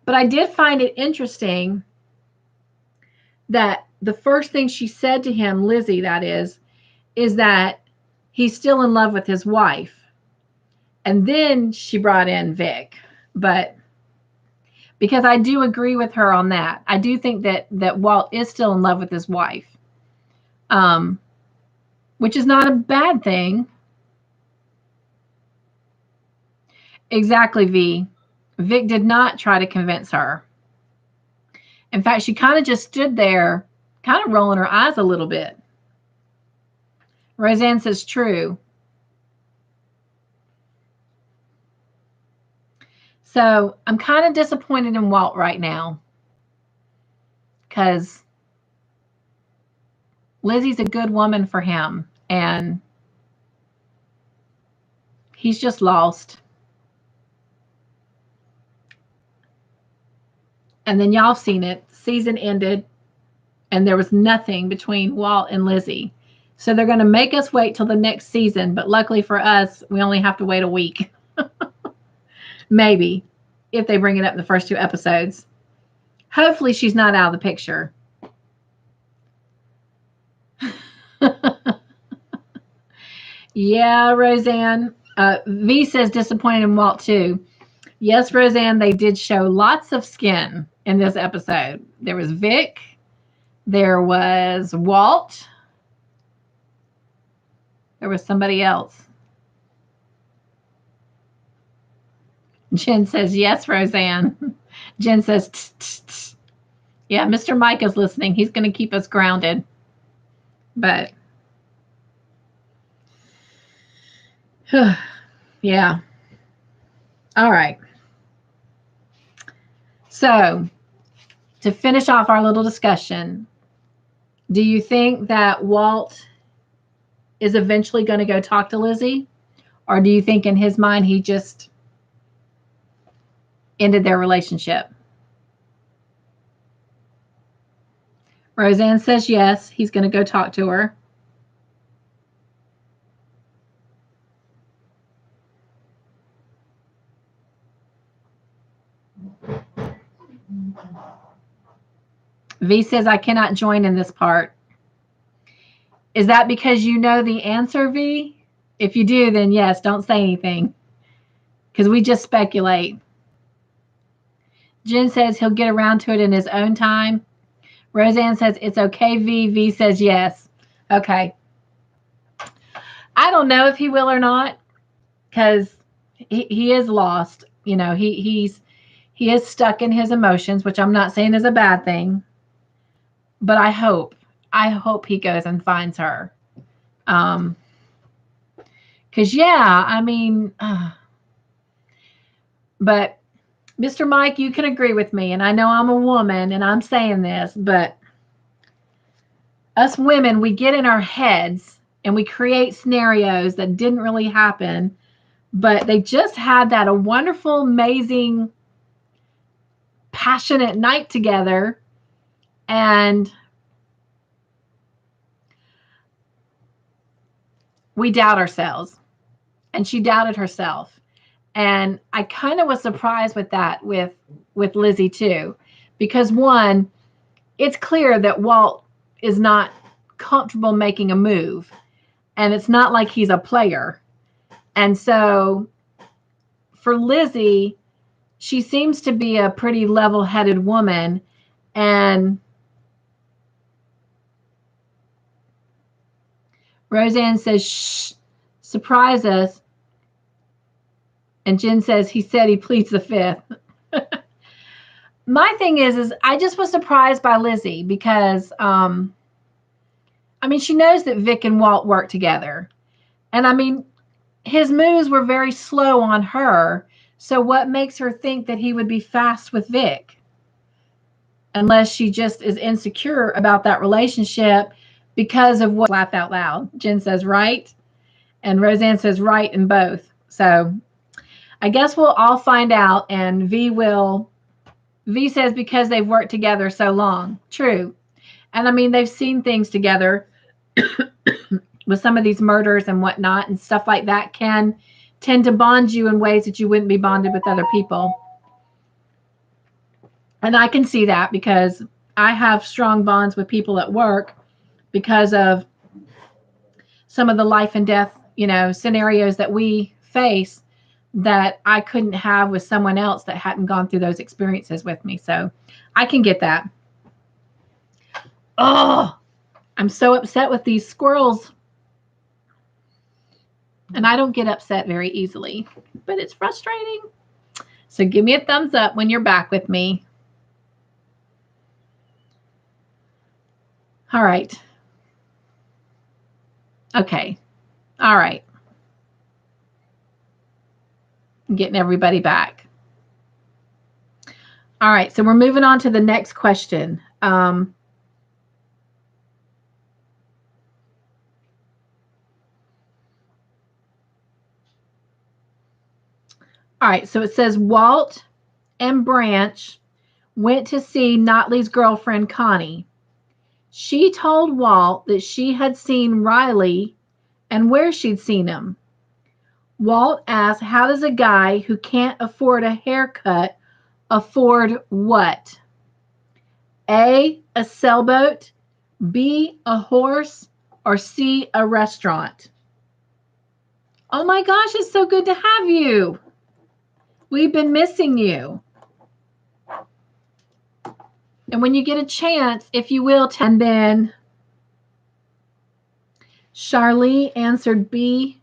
But I did find it interesting that the first thing she said to him, Lizzie, that is that he's still in love with his wife. And then she brought in Vic. But because I do agree with her on that. I do think that Walt is still in love with his wife. Which is not a bad thing. Exactly, V. Vic did not try to convince her. In fact, she kind of just stood there, kind of rolling her eyes a little bit. Roseanne says, true. So I'm kind of disappointed in Walt right now because Lizzie's a good woman for him and he's just lost. And then y'all seen it. Season ended and there was nothing between Walt and Lizzie. So they're going to make us wait till the next season. But luckily for us, we only have to wait a week. Maybe, if they bring it up in the first 2 episodes. Hopefully she's not out of the picture. Yeah, Roseanne. V says disappointed in Walt too. Yes, Roseanne, they did show lots of skin in this episode. There was Vic. There was Walt. There was somebody else. Jen says, yes, Roseanne. Jen says, tss, tss, tss. Yeah, Mr. Mike is listening. He's going to keep us grounded. But, yeah. All right. So, to finish off our little discussion, do you think that Walt is eventually going to go talk to Lizzie? Or do you think in his mind he just ended their relationship? Roseanne says yes, he's going to go talk to her. V says, I cannot join in this part. Is that because you know the answer, V? If you do, then yes, don't say anything. Because we just speculate. Jen says he'll get around to it in his own time. Roseanne says it's okay, V. V says yes. Okay. I don't know if he will or not. Because he is lost. You know, he is stuck in his emotions, which I'm not saying is a bad thing. But I hope he goes and finds her. Because, yeah, I mean, but Mr. Mike, you can agree with me. And I know I'm a woman and I'm saying this, but us women, we get in our heads and we create scenarios that didn't really happen, but they just had that a wonderful, amazing, passionate night together. And we doubt ourselves. And she doubted herself. And I kind of was surprised with that with Lizzie too. Because one, it's clear that Walt is not comfortable making a move. And it's not like he's a player. And so for Lizzie, she seems to be a pretty level-headed woman. And Roseanne says, shh, surprise us. And Jen says, he said he pleads the fifth. My thing is I just was surprised by Lizzie because, I mean, she knows that Vic and Walt work together. And I mean, his moves were very slow on her. So what makes her think that he would be fast with Vic? Unless she just is insecure about that relationship because of what, laugh out loud. Jen says, right. And Roseanne says, right in both. So I guess we'll all find out. And V says, because they've worked together so long. True. And I mean, they've seen things together with some of these murders and whatnot, and stuff like that can tend to bond you in ways that you wouldn't be bonded with other people. And I can see that because I have strong bonds with people at work because of some of the life and death, scenarios that we face that I couldn't have with someone else that hadn't gone through those experiences with me. So I can get that. Oh, I'm so upset with these squirrels. And I don't get upset very easily, but it's frustrating. So give me a thumbs up when you're back with me. All right. Okay. All right. I'm getting everybody back. All right. So we're moving on to the next question. All right. So it says Walt and Branch went to see Notley's girlfriend, Connie. She told Walt that she had seen Riley and where she'd seen him. Walt asked, how does a guy who can't afford a haircut afford what? A sailboat, B, a horse, or C, a restaurant? Oh my gosh, it's so good to have you. We've been missing you. And when you get a chance, if you will, and then Charlie answered B,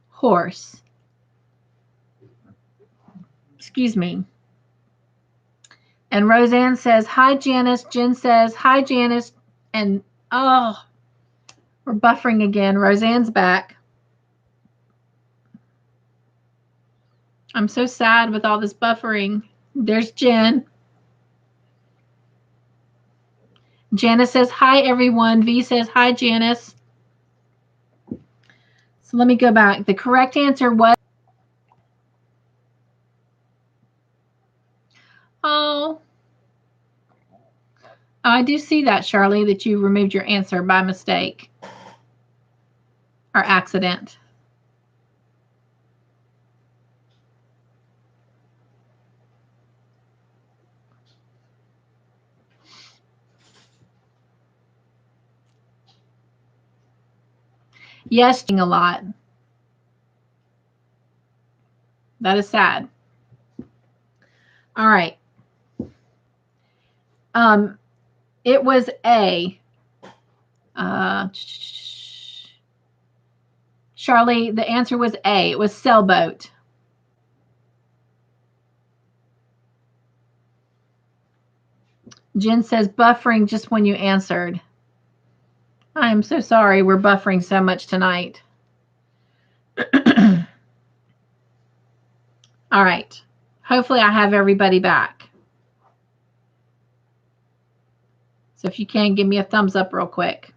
horse. Excuse me. And Roseanne says, hi, Janice. Jen says, hi, Janice. And, oh, we're buffering again. Roseanne's back. I'm so sad with all this buffering. There's Jen. Janice says, hi, everyone. V says, hi, Janice. So let me go back. The correct answer was, oh, I do see that, Charlie, that you removed your answer by mistake or accident. Yes, a lot. That is sad. All right. It was A. Charlie, the answer was A. It was sailboat. Jen says buffering just when you answered. I'm so sorry we're buffering so much tonight. All right. Hopefully I have everybody back. So if you can, give me a thumbs up real quick.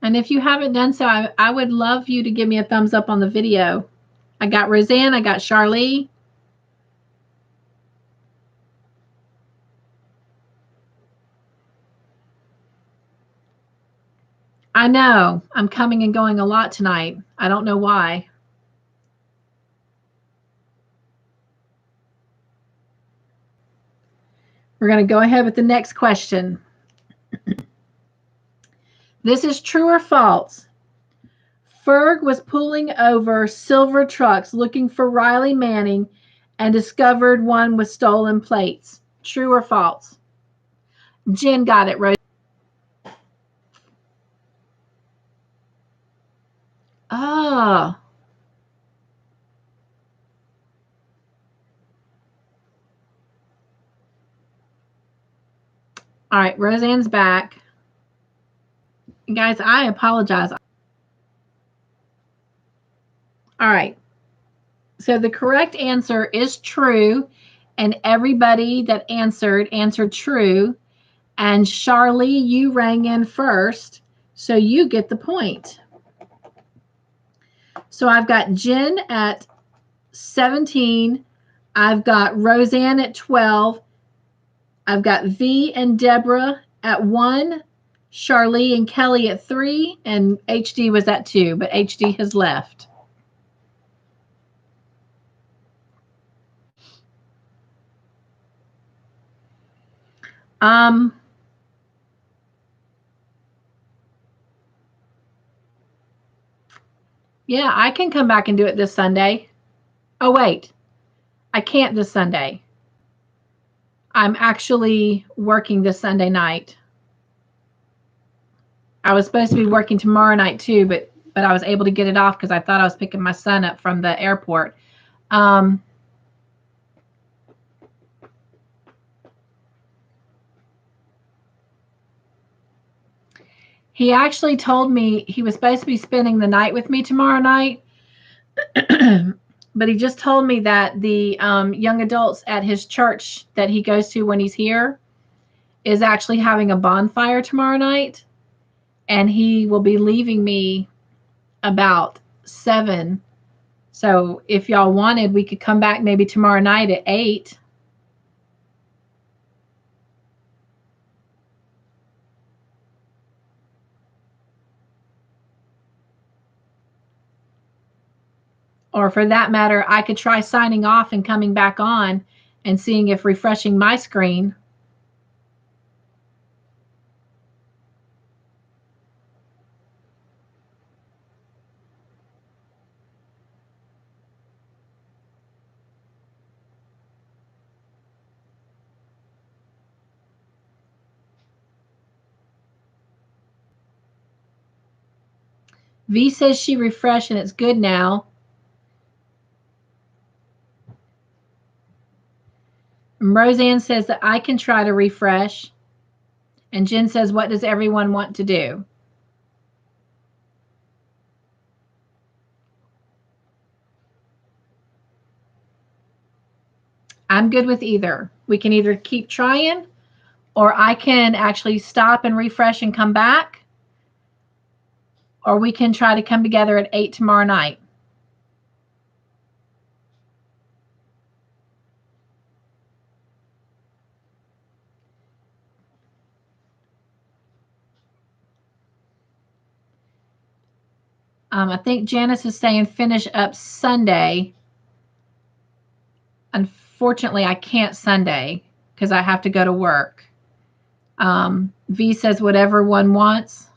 And if you haven't done so, I would love you to give me a thumbs up on the video. I got Roseanne. I got Charlie. I know. I'm coming and going a lot tonight. I don't know why. We're going to go ahead with the next question. This is true or false. Ferg was pulling over silver trucks looking for Riley Manning and discovered one with stolen plates. True or false? Jen got it, Rose. Oh. All right, Roseanne's back. Guys, I apologize. All right. So the correct answer is true, and everybody that answered true. And Charlie, you rang in first, so you get the point. So I've got Jen at 17. I've got Roseanne at 12. I've got V and Deborah at 1. Charlie and Kelly at 3. And HD was at 2, but HD has left. Yeah, I can come back and do it this Sunday. Oh, wait. I can't this Sunday. I'm actually working this Sunday night. I was supposed to be working tomorrow night too, but I was able to get it off because I thought I was picking my son up from the airport. He actually told me he was supposed to be spending the night with me tomorrow night, but he just told me that the young adults at his church that he goes to when he's here is actually having a bonfire tomorrow night, and he will be leaving me about 7. So if y'all wanted, we could come back maybe tomorrow night at 8. Or for that matter, I could try signing off and coming back on and seeing if refreshing my screen. V says she refreshed and it's good now. Roseanne says that I can try to refresh. And Jen says, what does everyone want to do? I'm good with either. We can either keep trying, or I can actually stop and refresh and come back, or we can try to come together at 8 tomorrow night. I think Janice is saying finish up Sunday. Unfortunately, I can't Sunday because I have to go to work. V says whatever one wants.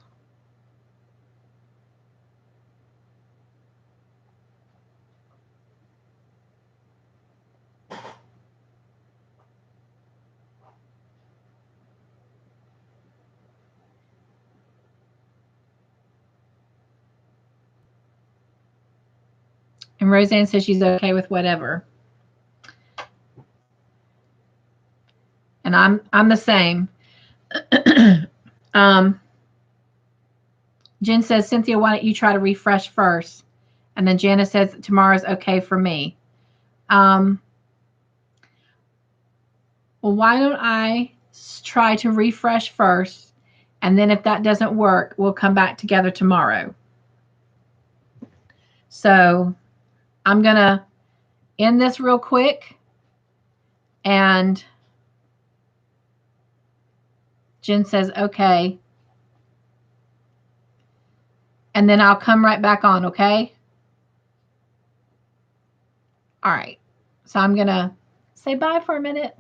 And Roseanne says she's okay with whatever. And I'm the same. Jen says, Cynthia, why don't you try to refresh first? And then Janice says tomorrow's okay for me. Well, why don't I try to refresh first, and then if that doesn't work, we'll come back together tomorrow. So I'm going to end this real quick, and Jen says, okay. And then I'll come right back on, okay? All right. So I'm going to say bye for a minute.